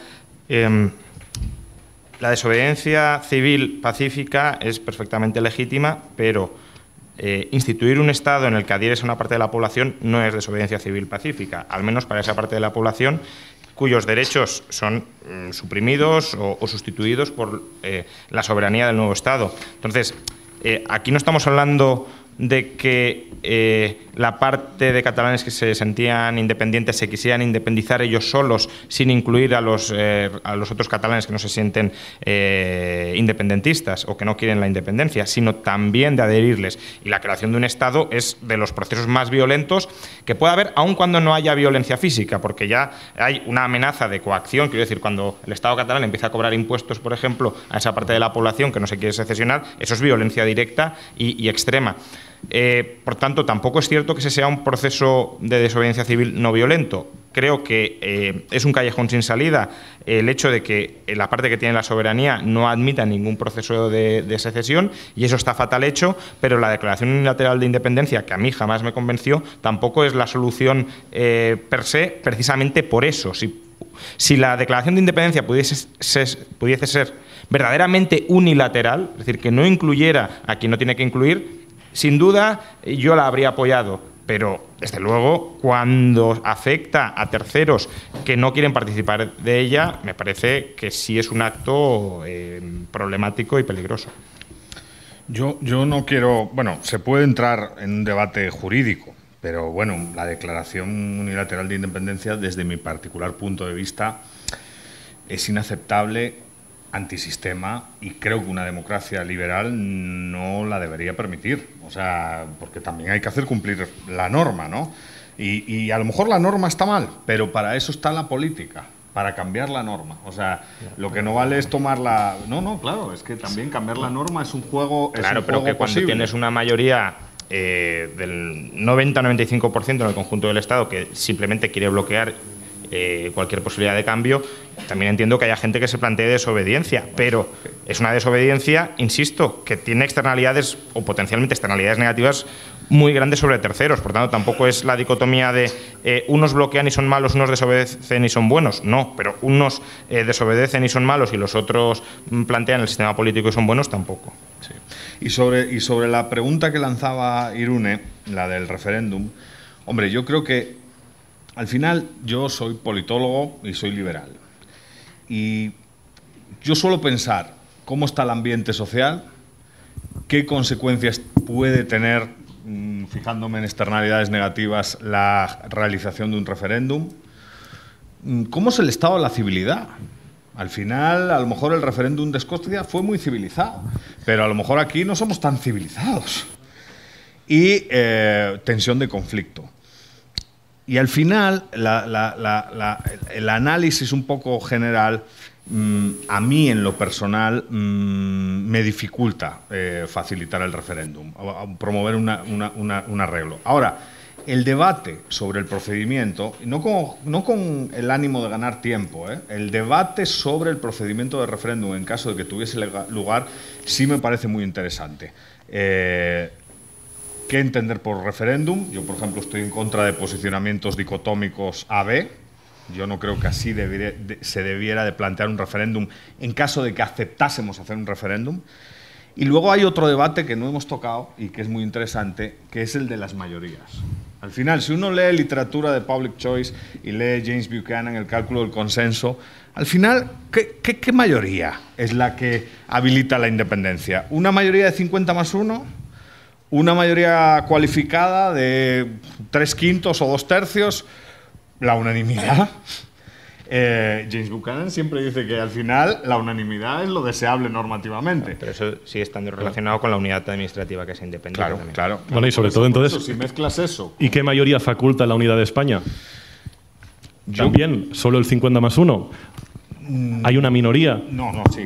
La desobediencia civil pacífica es perfectamente legítima, pero instituir un Estado en el que adhieres a una parte de la población no es desobediencia civil pacífica, al menos para esa parte de la población cuyos derechos son suprimidos o sustituidos por la soberanía del nuevo Estado. Entonces, aquí no estamos hablando de que la parte de catalanes que se sentían independientes se quisieran independizar ellos solos sin incluir a los otros catalanes que no se sienten independentistas o que no quieren la independencia, sino también de adherirles. Y la creación de un Estado es de los procesos más violentos que puede haber, aun cuando no haya violencia física, porque ya hay una amenaza de coacción. Quiero decir, cuando el Estado catalán empieza a cobrar impuestos, por ejemplo, a esa parte de la población que no se quiere secesionar, eso es violencia directa y extrema. Por tanto, tampoco es cierto que ese sea un proceso de desobediencia civil no violento. Creo que es un callejón sin salida el hecho de que la parte que tiene la soberanía no admita ningún proceso de secesión, y eso está fatal hecho, pero la declaración unilateral de independencia, que a mí jamás me convenció, tampoco es la solución per se, precisamente por eso. Si la declaración de independencia pudiese ser verdaderamente unilateral, es decir, que no incluyera a quien no tiene que incluir, sin duda yo la habría apoyado, pero desde luego cuando afecta a terceros que no quieren participar de ella, me parece que sí es un acto problemático y peligroso. Yo no quiero... Bueno, se puede entrar en un debate jurídico, pero bueno, la declaración unilateral de independencia, desde mi particular punto de vista, es inaceptable, antisistema, y creo que una democracia liberal no la debería permitir. O sea, porque también hay que hacer cumplir la norma, ¿no? Y a lo mejor la norma está mal, pero para eso está la política, para cambiar la norma. O sea, lo que no vale es tomarla... No, claro, es que también cambiar la norma es un juego. Claro, pero que cuando tienes una mayoría del 90-95% en el conjunto del Estado que simplemente quiere bloquear cualquier posibilidad de cambio, también entiendo que haya gente que se plantee desobediencia, pero es una desobediencia, insisto, que tiene externalidades o potencialmente externalidades negativas muy grande sobre terceros. Por tanto, tampoco es la dicotomía de unos bloquean y son malos, unos desobedecen y son buenos. No, pero unos desobedecen y son malos y los otros plantean el sistema político y son buenos, tampoco. Sí. Y sobre la pregunta que lanzaba Irune, la del referéndum, hombre, yo creo que al final yo soy politólogo y soy liberal. Y yo suelo pensar cómo está el ambiente social, qué consecuencias puede tener, fijándome en externalidades negativas, la realización de un referéndum, cómo es el estado de la civilidad. Al final, a lo mejor el referéndum de Escocia fue muy civilizado, pero a lo mejor aquí no somos tan civilizados. Y tensión de conflicto. Y al final, el análisis un poco general, a mí en lo personal, me dificulta facilitar el referéndum, promover un arreglo. Ahora, el debate sobre el procedimiento, no con el ánimo de ganar tiempo, el debate sobre el procedimiento de referéndum en caso de que tuviese lugar, sí me parece muy interesante. ¿Qué entender por referéndum? Yo, por ejemplo, estoy en contra de posicionamientos dicotómicos A-B. Yo no creo que así se debiera de plantear un referéndum en caso de que aceptásemos hacer un referéndum. Y luego hay otro debate que no hemos tocado y que es muy interesante, que es el de las mayorías. Al final, si uno lee literatura de Public Choice y lee James Buchanan, el cálculo del consenso, al final, ¿qué mayoría es la que habilita la independencia? ¿Una mayoría de 50+1? ¿Una mayoría cualificada de 3/5 o 2/3? ¿La unanimidad? James Buchanan siempre dice que al final la unanimidad es lo deseable normativamente. Pero eso sigue estando relacionado con la unidad administrativa que es independiente. Claro, también. claro. Bueno, y sobre todo entonces, si mezclas eso... ¿Y qué mayoría faculta la unidad de España? También, solo el 50+1. Hay una minoría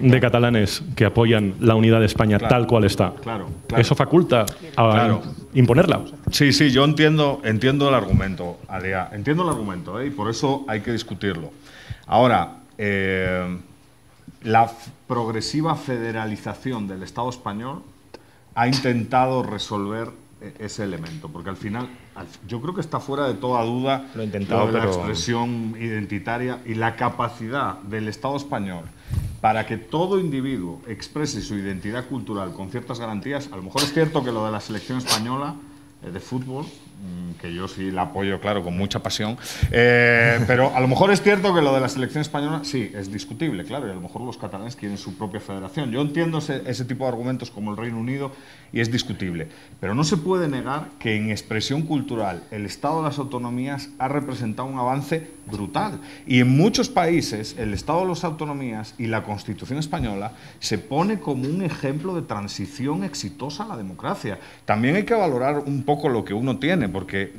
de catalanes que apoyan la unidad de España tal cual está. Claro. ¿Eso faculta a imponerla? Sí, yo entiendo el argumento, Adrià. Entiendo el argumento, y por eso hay que discutirlo. Ahora, la progresiva federalización del Estado español ha intentado resolver ese elemento, porque al final yo creo que está fuera de toda duda lo intentado, de la expresión identitaria y la capacidad del Estado español para que todo individuo exprese su identidad cultural con ciertas garantías. A lo mejor es cierto que lo de la selección española de fútbol, que yo sí la apoyo, claro, con mucha pasión, pero a lo mejor es cierto que lo de la selección española sí, es discutible, claro, y a lo mejor los catalanes quieren su propia federación. Yo entiendo ese tipo de argumentos como el Reino Unido y es discutible, pero no se puede negar que en expresión cultural el Estado de las autonomías ha representado un avance brutal, y en muchos países el Estado de las autonomías y la Constitución española se pone como un ejemplo de transición exitosa a la democracia. También hay que valorar un poco lo que uno tiene, porque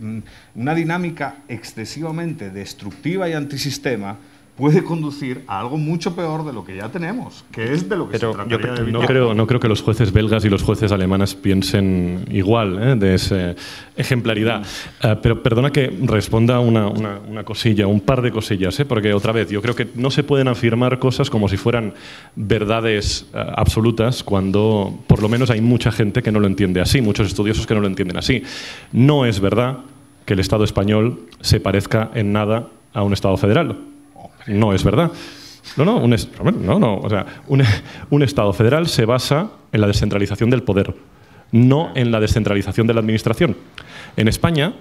una dinámica excesivamente destructiva y antisistema puede conducir a algo mucho peor de lo que ya tenemos, que es de lo que se trataría de evitar. No creo que los jueces belgas y los jueces alemanes piensen igual, de esa ejemplaridad. Pero perdona que responda una cosilla, un par de cosillas, porque otra vez, yo creo que no se pueden afirmar cosas como si fueran verdades absolutas cuando por lo menos hay mucha gente que no lo entiende así, muchos estudiosos que no lo entienden así. No es verdad que el Estado español se parezca en nada a un Estado federal. No es verdad. O sea, un Estado federal se basa en la descentralización del poder, no en la descentralización de la administración. En España,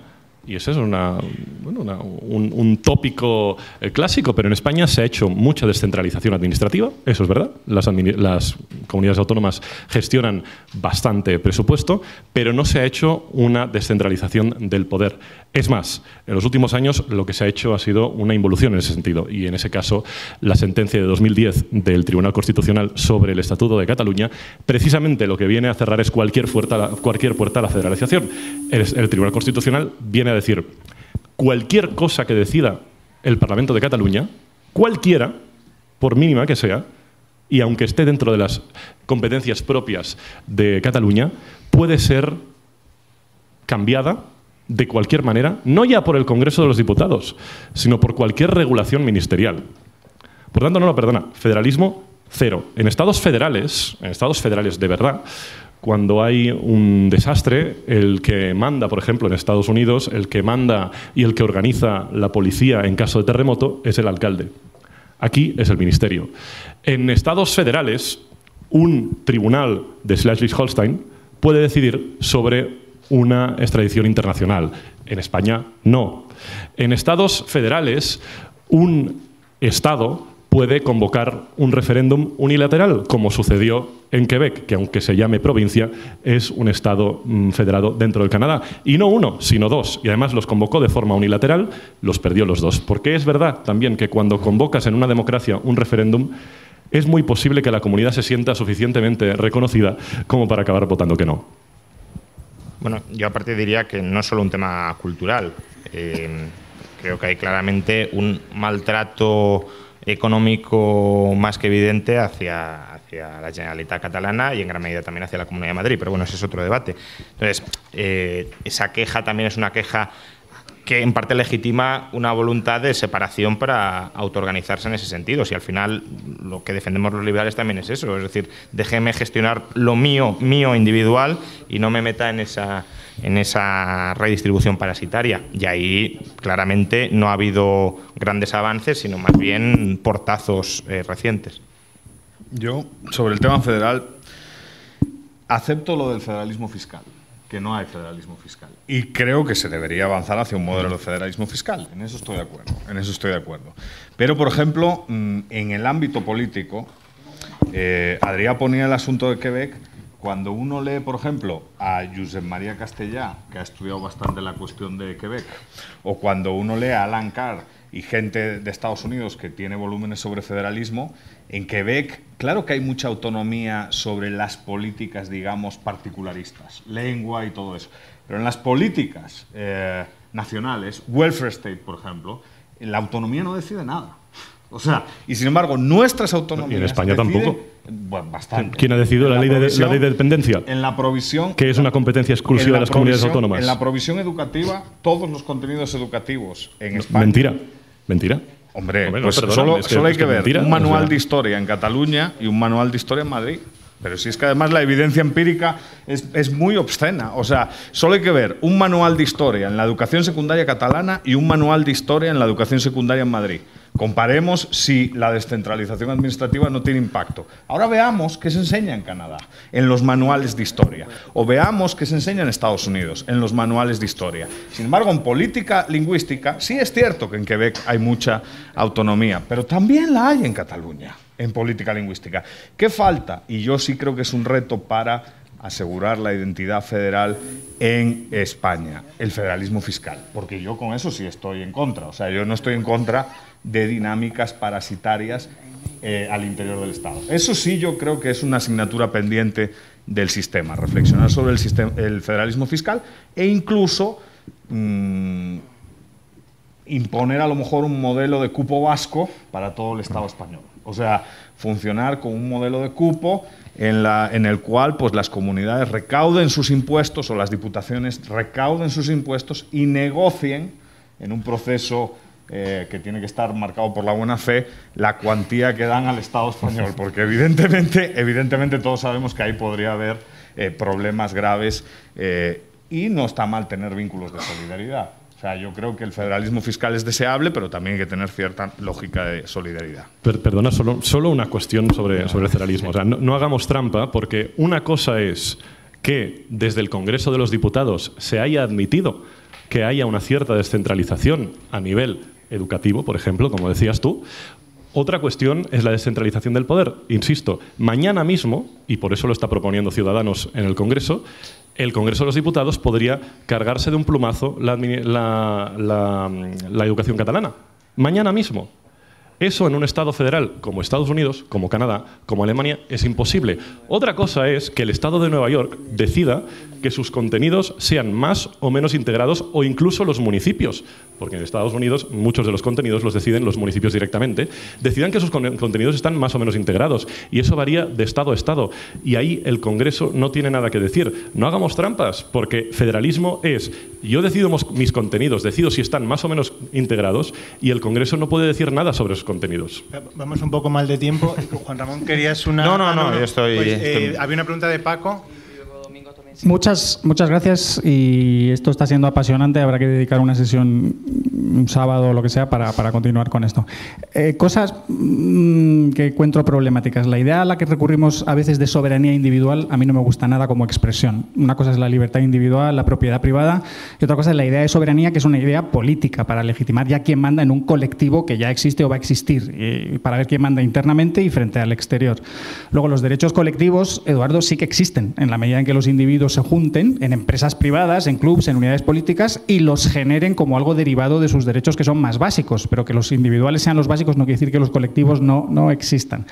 y ese es un tópico clásico, pero en España se ha hecho mucha descentralización administrativa, eso es verdad. Las comunidades autónomas gestionan bastante presupuesto, pero no se ha hecho una descentralización del poder. Es más, en los últimos años lo que se ha hecho ha sido una involución en ese sentido, y en ese caso la sentencia de 2010 del Tribunal Constitucional sobre el Estatuto de Cataluña precisamente lo que viene a cerrar es cualquier puerta a la federalización. El Tribunal Constitucional viene a decir cualquier cosa que decida el Parlamento de Cataluña, cualquiera, por mínima que sea, y aunque esté dentro de las competencias propias de Cataluña, puede ser cambiada de cualquier manera, no ya por el Congreso de los Diputados, sino por cualquier regulación ministerial. Por tanto, federalismo cero. En estados federales de verdad, Cuando hay un desastre, el que manda, por ejemplo, en Estados Unidos, el que manda y el que organiza la policía en caso de terremoto es el alcalde. Aquí es el ministerio. En estados federales, un tribunal de Schleswig-Holstein puede decidir sobre una extradición internacional. En España, no. En estados federales, un estado puede convocar un referéndum unilateral, como sucedió en Quebec, que aunque se llame provincia, es un estado federado dentro del Canadá. Y no uno, sino dos. Y además los convocó de forma unilateral, los perdió los dos. Porque es verdad también que cuando convocas en una democracia un referéndum, es muy posible que la comunidad se sienta suficientemente reconocida como para acabar votando que no. Bueno, yo aparte diría que no es solo un tema cultural. Creo que hay claramente un maltrato económico más que evidente hacia la Generalitat catalana y en gran medida también hacia la Comunidad de Madrid, pero bueno, ese es otro debate. Entonces, esa queja también es una queja que en parte legitima una voluntad de separación para autoorganizarse en ese sentido. Si al final lo que defendemos los liberales también es eso, es decir, déjeme gestionar lo mío individual y no me meta en esa redistribución parasitaria. Y ahí claramente no ha habido grandes avances, sino más bien portazos recientes. Yo, sobre el tema federal, acepto lo del federalismo fiscal, que no hay federalismo fiscal. Y creo que se debería avanzar hacia un modelo de federalismo fiscal. En eso estoy de acuerdo. En eso estoy de acuerdo. Pero, por ejemplo, en el ámbito político, Adrià ponía el asunto de Quebec. Cuando uno lee, por ejemplo, a Josep María Castellà, que ha estudiado bastante la cuestión de Quebec, o cuando uno lee a Alan Carr y gente de Estados Unidos que tiene volúmenes sobre federalismo, en Quebec, claro que hay mucha autonomía sobre las políticas, digamos, particularistas, lengua y todo eso. Pero en las políticas nacionales, welfare state, por ejemplo, la autonomía no decide nada. O sea, y sin embargo, nuestras autonomías... ¿Y en España tampoco? Bueno, bastante. ¿Quién ha decidido la ley de dependencia? En la provisión... Que es una competencia exclusiva de las comunidades autónomas. En la provisión educativa, todos los contenidos educativos en España... Mentira. Hombre, no, pues perdona, solo hay que ver mentira, un manual de historia en Cataluña y un manual de historia en Madrid. Pero si es que además la evidencia empírica es muy obscena. O sea, solo hay que ver un manual de historia en la educación secundaria catalana y un manual de historia en la educación secundaria en Madrid. Comparemos si la descentralización administrativa no tiene impacto. Ahora veamos qué se enseña en Canadá, en los manuales de historia. O veamos qué se enseña en Estados Unidos, en los manuales de historia. Sin embargo, en política lingüística, sí es cierto que en Quebec hay mucha autonomía, pero también la hay en Cataluña, en política lingüística. ¿Qué falta? Y yo sí creo que es un reto para asegurar la identidad federal en España, el federalismo fiscal. Porque yo con eso sí estoy en contra. O sea, yo no estoy en contra de dinámicas parasitarias al interior del Estado. Eso sí yo creo que es una asignatura pendiente del sistema, reflexionar sobre el federalismo fiscal e incluso imponer a lo mejor un modelo de cupo vasco para todo el Estado español. O sea, funcionar con un modelo de cupo en el cual pues, las comunidades recauden sus impuestos o las diputaciones recauden sus impuestos y negocien en un proceso que tiene que estar marcado por la buena fe, la cuantía que dan al Estado español, porque evidentemente todos sabemos que ahí podría haber problemas graves y no está mal tener vínculos de solidaridad. O sea, yo creo que el federalismo fiscal es deseable, pero también hay que tener cierta lógica de solidaridad. Perdona, solo una cuestión sobre el federalismo. O sea, no hagamos trampa, porque una cosa es que desde el Congreso de los Diputados se haya admitido que haya una cierta descentralización a nivel educativo, por ejemplo, como decías tú. Otra cuestión es la descentralización del poder. Insisto, mañana mismo, y por eso lo está proponiendo Ciudadanos en el Congreso de los Diputados podría cargarse de un plumazo la educación catalana. Mañana mismo. Eso en un Estado federal como Estados Unidos, como Canadá, como Alemania, es imposible. Otra cosa es que el Estado de Nueva York decida que sus contenidos sean más o menos integrados, o incluso los municipios, porque en Estados Unidos muchos de los contenidos los deciden los municipios directamente, decidan que sus contenidos están más o menos integrados, y eso varía de Estado a Estado, y ahí el Congreso no tiene nada que decir. No hagamos trampas, porque federalismo es, yo decido mis contenidos, decido si están más o menos integrados, y el Congreso no puede decir nada sobre esos contenidos. Vamos un poco mal de tiempo. Juan Ramón, ¿querías una...? No, yo estoy... Había una pregunta de Paco. Muchas gracias, y esto está siendo apasionante. Habrá que dedicar una sesión un sábado o lo que sea para continuar con esto. Cosas que encuentro problemáticas. La idea a la que recurrimos a veces de soberanía individual a mí no me gusta nada como expresión. Una cosa es la libertad individual, la propiedad privada, y otra cosa es la idea de soberanía, que es una idea política para legitimar ya quién manda en un colectivo que ya existe o va a existir, y para ver quién manda internamente y frente al exterior. Luego, los derechos colectivos, Eduardo, sí que existen en la medida en que los individuos se junten en empresas privadas, en clubs, en unidades políticas, y los generen como algo derivado de sus derechos que son más básicos. Pero que los individuales sean los básicos no quiere decir que los colectivos no existan.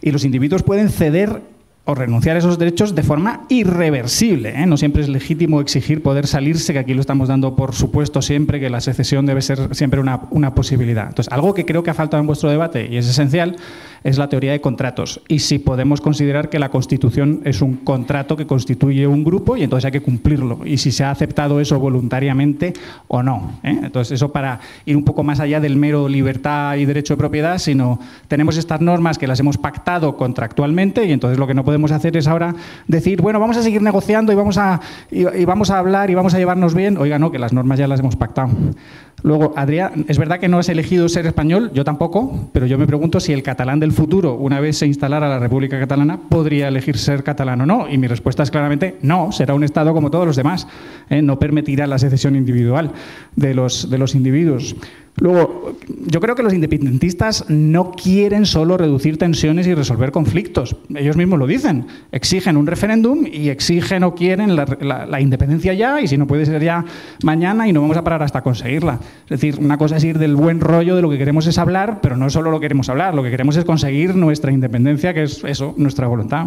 Y los individuos pueden ceder o renunciar a esos derechos de forma irreversible, ¿eh? No siempre es legítimo exigir poder salirse, que aquí lo estamos dando por supuesto siempre, que la secesión debe ser siempre una posibilidad. Entonces, algo que creo que ha faltado en vuestro debate y es esencial es la teoría de contratos, y si podemos considerar que la Constitución es un contrato que constituye un grupo y entonces hay que cumplirlo, y si se ha aceptado eso voluntariamente o no, ¿eh? Entonces, eso para ir un poco más allá del mero libertad y derecho de propiedad, sino tenemos estas normas que las hemos pactado contractualmente, y entonces lo que no podemos hacer es ahora decir, bueno, vamos a seguir negociando y vamos a hablar y vamos a llevarnos bien. Oiga, no, que las normas ya las hemos pactado. Luego, Adrià, es verdad que no has elegido ser español, yo tampoco, pero yo me pregunto si el catalán del futuro, una vez se instalara la República Catalana, podría elegir ser catalán o no. Y mi respuesta es claramente no, será un Estado como todos los demás, ¿eh? No permitirá la secesión individual de los individuos. Luego, yo creo que los independentistas no quieren solo reducir tensiones y resolver conflictos. Ellos mismos lo dicen. Exigen un referéndum y exigen o quieren la independencia ya, y si no puede ser ya mañana, y no vamos a parar hasta conseguirla. Es decir, una cosa es ir del buen rollo, de lo que queremos es hablar, pero no solo lo queremos hablar, lo que queremos es conseguir nuestra independencia, que es eso, nuestra voluntad.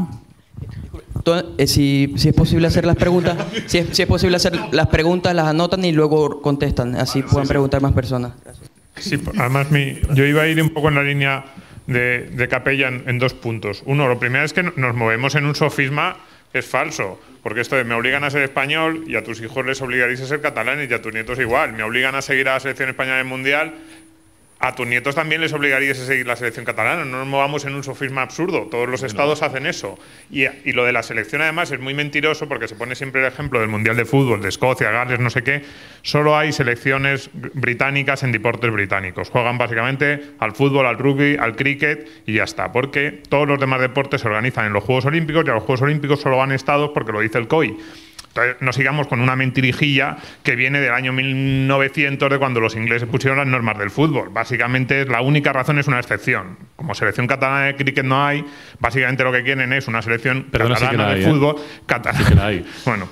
Si es posible hacer las preguntas, si es posible hacer las preguntas, las anotan y luego contestan, así pueden preguntar más personas. Sí, además yo iba a ir un poco en la línea de Capella en dos puntos. Uno, lo primero es que nos movemos en un sofisma que es falso, porque esto de me obligan a ser español y a tus hijos les obligaréis a ser catalanes y a tus nietos igual. Me obligan a seguir a la selección española en el Mundial, a tus nietos también les obligarías a seguir la selección catalana. No nos movamos en un sofisma absurdo. Todos los estados hacen eso. Y lo de la selección, además, es muy mentiroso, porque se pone siempre el ejemplo del Mundial de Fútbol, de Escocia, Gales, no sé qué. Solo hay selecciones británicas en deportes británicos. Juegan básicamente al fútbol, al rugby, al cricket y ya está. Porque todos los demás deportes se organizan en los Juegos Olímpicos, y a los Juegos Olímpicos solo van estados porque lo dice el COI. Entonces, no sigamos con una mentirijilla que viene del año 1900, de cuando los ingleses pusieron las normas del fútbol. Básicamente, la única razón es una excepción. Como selección catalana de cricket no hay, básicamente lo que quieren es una selección catalana de fútbol. Sí que la hay. Bueno,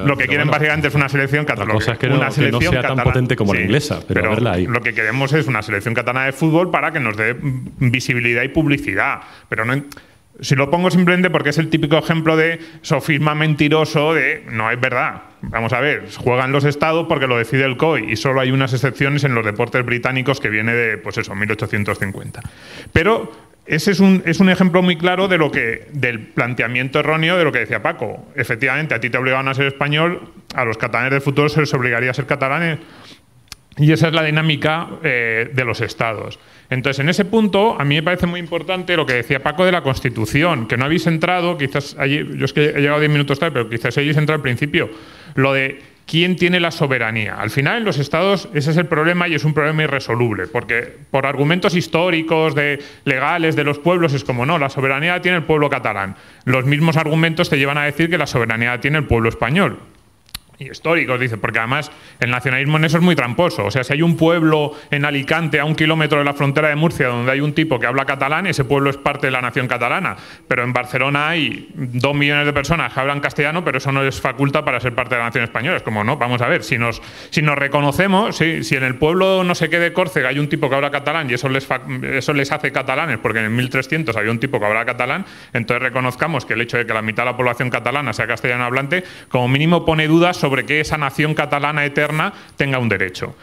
lo que quieren básicamente es una selección catalana. La cosa es que no sea tan potente como la inglesa, pero verla ahí. Lo que queremos es una selección catalana de fútbol para que nos dé visibilidad y publicidad. Pero no... Si lo pongo simplemente porque es el típico ejemplo de sofisma mentiroso de no es verdad. Vamos a ver, juegan los estados porque lo decide el COI, y solo hay unas excepciones en los deportes británicos que viene de, pues eso, 1850. Pero ese es un ejemplo muy claro del planteamiento erróneo de lo que decía Paco. Efectivamente, a ti te obligaban a ser español, a los catalanes del futuro se les obligaría a ser catalanes. Y esa es la dinámica de los estados. Entonces, en ese punto, a mí me parece muy importante lo que decía Paco de la Constitución, que no habéis entrado, quizás allí, yo es que he llegado 10 minutos tarde, pero quizás hayáis entrado al principio, lo de quién tiene la soberanía. Al final, en los estados, ese es el problema, y es un problema irresoluble, porque por argumentos históricos, legales de los pueblos, es como, no, la soberanía la tiene el pueblo catalán. Los mismos argumentos te llevan a decir que la soberanía la tiene el pueblo español. Y históricos, dice, porque además el nacionalismo en eso es muy tramposo. O sea, si hay un pueblo en Alicante, a 1 kilómetro de la frontera de Murcia, donde hay un tipo que habla catalán, ese pueblo es parte de la nación catalana. Pero en Barcelona hay 2 millones de personas que hablan castellano, pero eso no les faculta para ser parte de la nación española. Es como, no, vamos a ver, si nos reconocemos, si en el pueblo no sé qué de Córcega hay un tipo que habla catalán y eso les hace catalanes, porque en 1300 había un tipo que habla catalán, entonces reconozcamos que el hecho de que la mitad de la población catalana sea castellano hablante, como mínimo pone dudas sobre que esa nación catalana eterna tenga un derecho.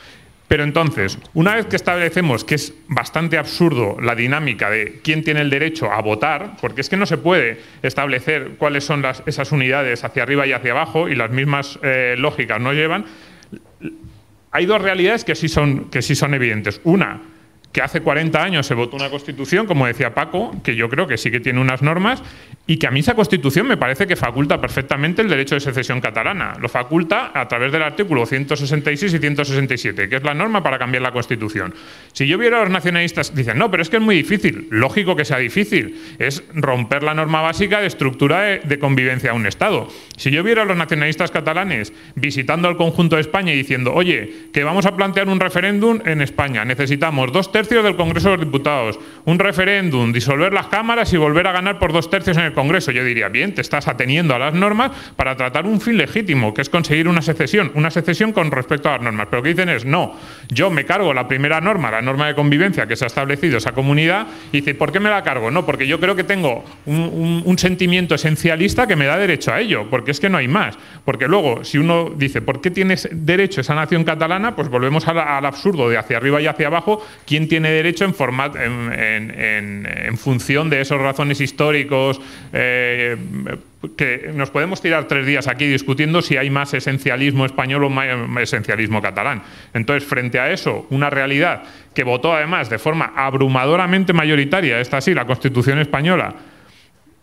Pero entonces, una vez que establecemos que es bastante absurdo la dinámica de quién tiene el derecho a votar, porque es que no se puede establecer cuáles son esas unidades hacia arriba y hacia abajo, y las mismas lógicas no llevan, hay dos realidades que sí son evidentes. Una, que hace 40 años se votó una Constitución, como decía Paco, que yo creo que sí que tiene unas normas, y que a mí esa Constitución me parece que faculta perfectamente el derecho de secesión catalana. Lo faculta a través del artículo 166 y 167, que es la norma para cambiar la Constitución. Si yo viera a los nacionalistas, dicen, no, pero es que es muy difícil. Lógico que sea difícil. Es romper la norma básica de estructura de convivencia de un Estado. Si yo viera a los nacionalistas catalanes visitando el conjunto de España y diciendo, oye, que vamos a plantear un referéndum en España, necesitamos 2/3 del Congreso de los Diputados, un referéndum, disolver las cámaras y volver a ganar por 2/3 en el Congreso. Yo diría, bien, te estás ateniendo a las normas para tratar un fin legítimo, que es conseguir una secesión con respecto a las normas. Pero lo que dicen es, no, yo me cargo la primera norma, la norma de convivencia que se ha establecido esa comunidad, y dice, ¿por qué me la cargo? No, porque yo creo que tengo un sentimiento esencialista que me da derecho a ello, porque es que no hay más. Porque luego, si uno dice, ¿por qué tienes derecho esa nación catalana? Pues volvemos al absurdo de hacia arriba y hacia abajo, ¿quién tiene derecho en función de esos razones históricos? Que nos podemos tirar 3 días aquí discutiendo si hay más esencialismo español o más esencialismo catalán. Entonces, frente a eso, una realidad que votó además de forma abrumadoramente mayoritaria, esta sí, la Constitución española,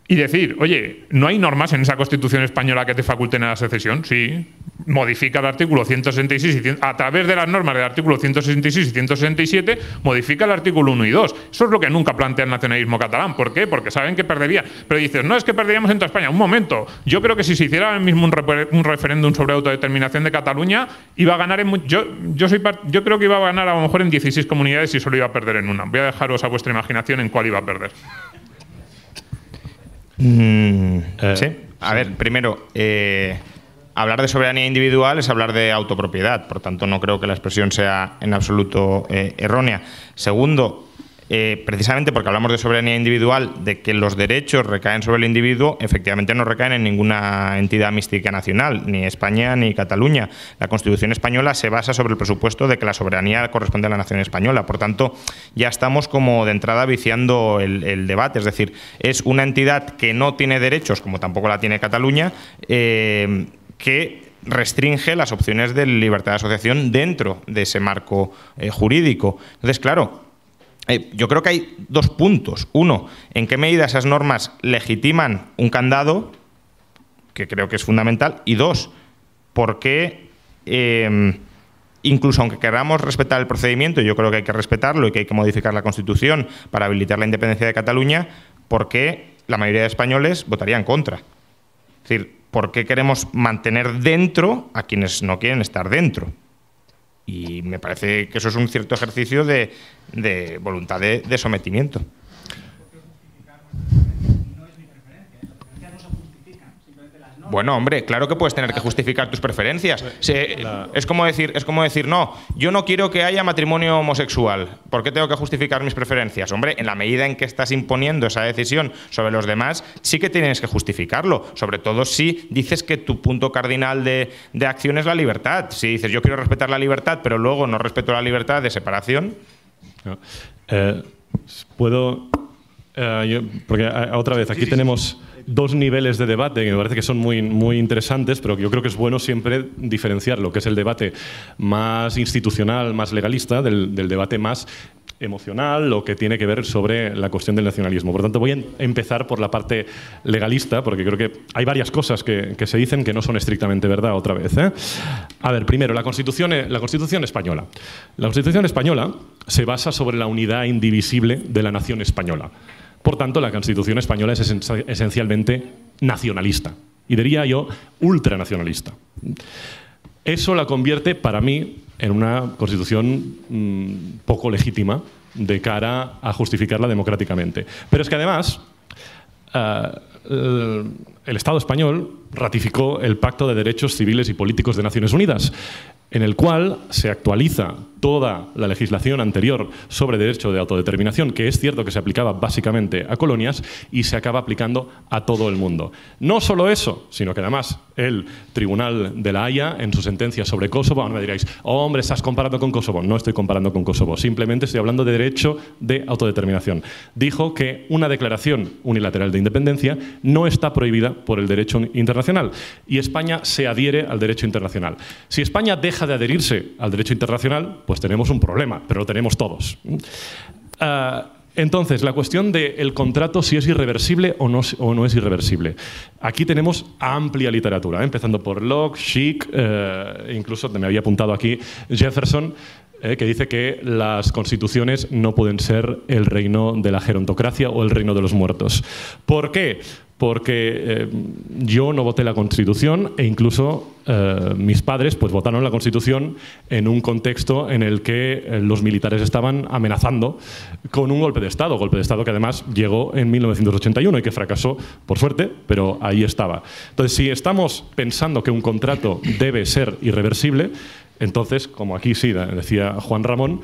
y decir, oye, ¿no hay normas en esa Constitución española que te faculten a la secesión? Sí. Modifica el artículo 166 y a través de las normas del artículo 166 y 167 modifica el artículo 1 y 2. Eso es lo que nunca plantea el nacionalismo catalán. ¿Por qué? Porque saben que perdería. Pero dices, no, es que perderíamos en toda España. Un momento. Yo creo que si se hiciera ahora mismo un referéndum sobre autodeterminación de Cataluña, iba a ganar yo creo que iba a ganar a lo mejor en 16 comunidades y solo iba a perder en una. Voy a dejaros a vuestra imaginación en cuál iba a perder. Sí. A ver, primero, hablar de soberanía individual es hablar de autopropiedad, por tanto no creo que la expresión sea en absoluto errónea. Segundo, precisamente porque hablamos de soberanía individual, de que los derechos recaen sobre el individuo, efectivamente no recaen en ninguna entidad mística nacional, ni España ni Cataluña. La Constitución española se basa sobre el presupuesto de que la soberanía corresponde a la nación española. Por tanto, ya estamos como de entrada viciando el debate. Es decir, es una entidad que no tiene derechos, como tampoco la tiene Cataluña, que restringe las opciones de libertad de asociación dentro de ese marco jurídico. Entonces, claro, yo creo que hay 2 puntos. Uno, en qué medida esas normas legitiman un candado, que creo que es fundamental. Y 2, por qué, incluso aunque queramos respetar el procedimiento, yo creo que hay que respetarlo y que hay que modificar la Constitución para habilitar la independencia de Cataluña, por qué la mayoría de españoles votaría en contra. Es decir, ¿por qué queremos mantener dentro a quienes no quieren estar dentro? Y me parece que eso es un cierto ejercicio de voluntad de sometimiento. Bueno, hombre, claro que puedes tener que justificar tus preferencias. Es como decir, no, yo no quiero que haya matrimonio homosexual. ¿Por qué tengo que justificar mis preferencias? Hombre, en la medida en que estás imponiendo esa decisión sobre los demás, sí que tienes que justificarlo. Sobre todo si dices que tu punto cardinal de acción es la libertad. Si dices, yo quiero respetar la libertad, pero luego no respeto la libertad de separación. Porque otra vez, aquí tenemos 2 niveles de debate que me parece que son muy interesantes, pero que yo creo que es bueno siempre diferenciar lo que es el debate más institucional, más legalista, del debate más emocional, lo que tiene que ver sobre la cuestión del nacionalismo. Por tanto, voy a empezar por la parte legalista, porque creo que hay varias cosas que se dicen que no son estrictamente verdad otra vez. A ver, primero, la Constitución española. La Constitución española se basa sobre la unidad indivisible de la nación española. Por tanto, la Constitución española es esencialmente nacionalista. Y diría yo, ultranacionalista. Eso la convierte, para mí, en una constitución poco legítima de cara a justificarla democráticamente. Pero es que además, el Estado español ratificó el Pacto de Derechos Civiles y Políticos de Naciones Unidas, en el cual se actualiza toda la legislación anterior sobre derecho de autodeterminación, que es cierto que se aplicaba básicamente a colonias, y se acaba aplicando a todo el mundo. No solo eso, sino que además el Tribunal de la Haya, en su sentencia sobre Kosovo, ahora me diréis, oh, hombre, estás comparando con Kosovo. No estoy comparando con Kosovo, simplemente estoy hablando de derecho de autodeterminación. Dijo que una declaración unilateral de independencia no está prohibida por el derecho internacional, y España se adhiere al derecho internacional. Si España deja deja de adherirse al derecho internacional, pues tenemos un problema, pero lo tenemos todos. Entonces, la cuestión del contrato, si es irreversible o no es irreversible. Aquí tenemos amplia literatura, empezando por Locke, Schick, incluso me había apuntado aquí Jefferson, que dice que las constituciones no pueden ser el reino de la gerontocracia o el reino de los muertos. ¿Por qué? Porque yo no voté la Constitución e incluso mis padres pues votaron la Constitución en un contexto en el que los militares estaban amenazando con un golpe de Estado que además llegó en 1981 y que fracasó, por suerte, pero ahí estaba. Entonces, si estamos pensando que un contrato debe ser irreversible, entonces, como aquí sí decía Juan Ramón,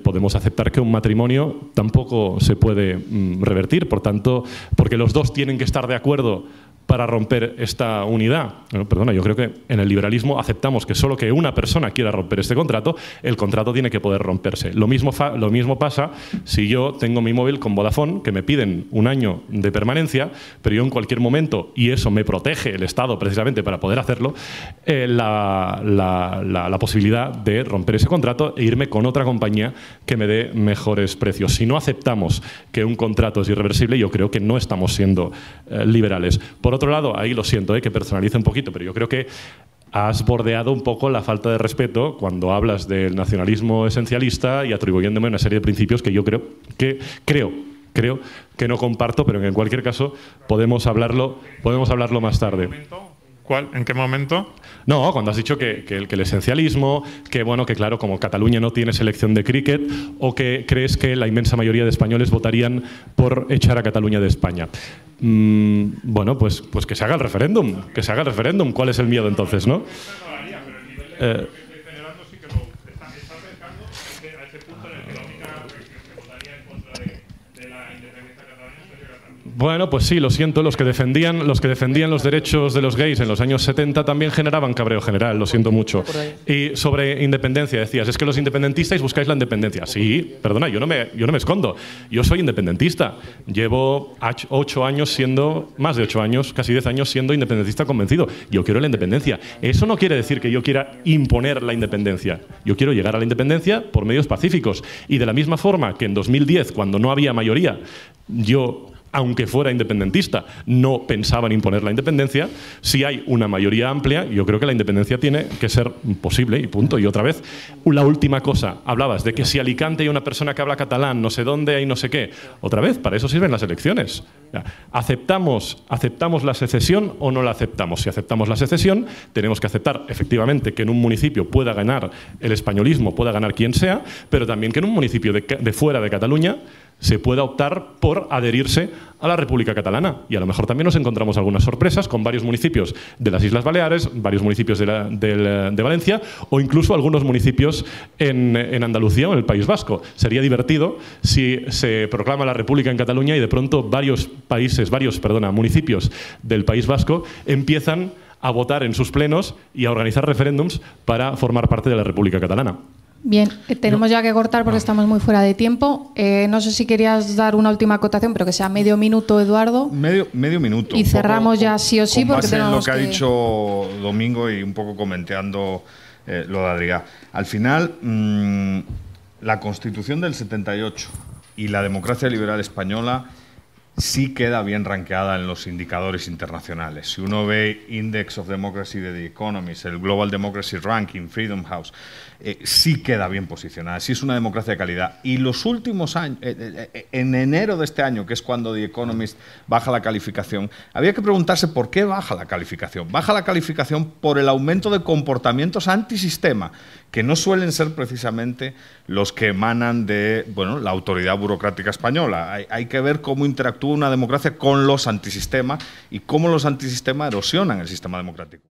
podemos aceptar que un matrimonio tampoco se puede revertir, por tanto, porque los dos tienen que estar de acuerdo para romper esta unidad. Bueno, perdona, yo creo que en el liberalismo aceptamos que solo que una persona quiera romper este contrato, el contrato tiene que poder romperse. Lo mismo pasa si yo tengo mi móvil con Vodafone, que me piden un año de permanencia, pero yo en cualquier momento, y eso me protege el Estado precisamente para poder hacerlo, la posibilidad de romper ese contrato e irme con otra compañía que me dé mejores precios. Si no aceptamos que un contrato es irreversible, yo creo que no estamos siendo liberales. Por otro lado, ahí lo siento, que personalice un poquito, pero yo creo que has bordeado un poco la falta de respeto cuando hablas del nacionalismo esencialista y atribuyéndome una serie de principios que yo creo que no comparto, pero que en cualquier caso podemos hablarlo más tarde. ¿Cuál? ¿En qué momento? No, cuando has dicho que el esencialismo, que bueno, que claro, como Cataluña no tiene selección de cricket, o que crees que la inmensa mayoría de españoles votarían por echar a Cataluña de España. Bueno, pues que se haga el referéndum, ¿Cuál es el miedo entonces, no? Bueno, pues sí, lo siento, los que defendían los derechos de los gays en los años 70 también generaban cabreo general, lo siento mucho. Y sobre independencia, decías, es que los independentistas buscáis la independencia. Sí, perdona, yo no me escondo. Yo soy independentista. Llevo más de 8 años, casi 10 años siendo independentista convencido. Yo quiero la independencia. Eso no quiere decir que yo quiera imponer la independencia. Yo quiero llegar a la independencia por medios pacíficos. Y de la misma forma que en 2010, cuando no había mayoría, yo, aunque fuera independentista, no pensaba en imponer la independencia, si hay una mayoría amplia, yo creo que la independencia tiene que ser posible y punto. Y otra vez, la última cosa, hablabas de que si Alicante hay una persona que habla catalán, no sé dónde hay no sé qué. Otra vez, para eso sirven las elecciones. ¿Aceptamos la secesión o no la aceptamos? Si aceptamos la secesión, tenemos que aceptar efectivamente que en un municipio pueda ganar el españolismo, pueda ganar quien sea, pero también que en un municipio de fuera de Cataluña se pueda optar por adherirse a la República Catalana. Y a lo mejor también nos encontramos algunas sorpresas con varios municipios de las Islas Baleares, varios municipios de Valencia o incluso algunos municipios en Andalucía o en el País Vasco. Sería divertido si se proclama la República en Cataluña y de pronto varios municipios del País Vasco empiezan a votar en sus plenos y a organizar referéndums para formar parte de la República Catalana. Bien, tenemos ya que cortar porque estamos muy fuera de tiempo. No sé si querías dar una última acotación, pero que sea medio minuto, Eduardo. Medio minuto. Y cerramos ya sí o sí porque tenemos lo que ha dicho Domingo y un poco comentando lo de Adrià. Al final, la Constitución del 78 y la democracia liberal española sí queda bien rankeada en los indicadores internacionales. Si uno ve Index of Democracy de The Economist, el Global Democracy Ranking, Freedom House, sí queda bien posicionada, sí es una democracia de calidad. Y los últimos años, en enero de este año, que es cuando The Economist baja la calificación, había que preguntarse por qué baja la calificación. Baja la calificación por el aumento de comportamientos antisistema, que no suelen ser precisamente los que emanan de la autoridad burocrática española. Hay que ver cómo interactúa una democracia con los antisistemas y cómo los antisistemas erosionan el sistema democrático.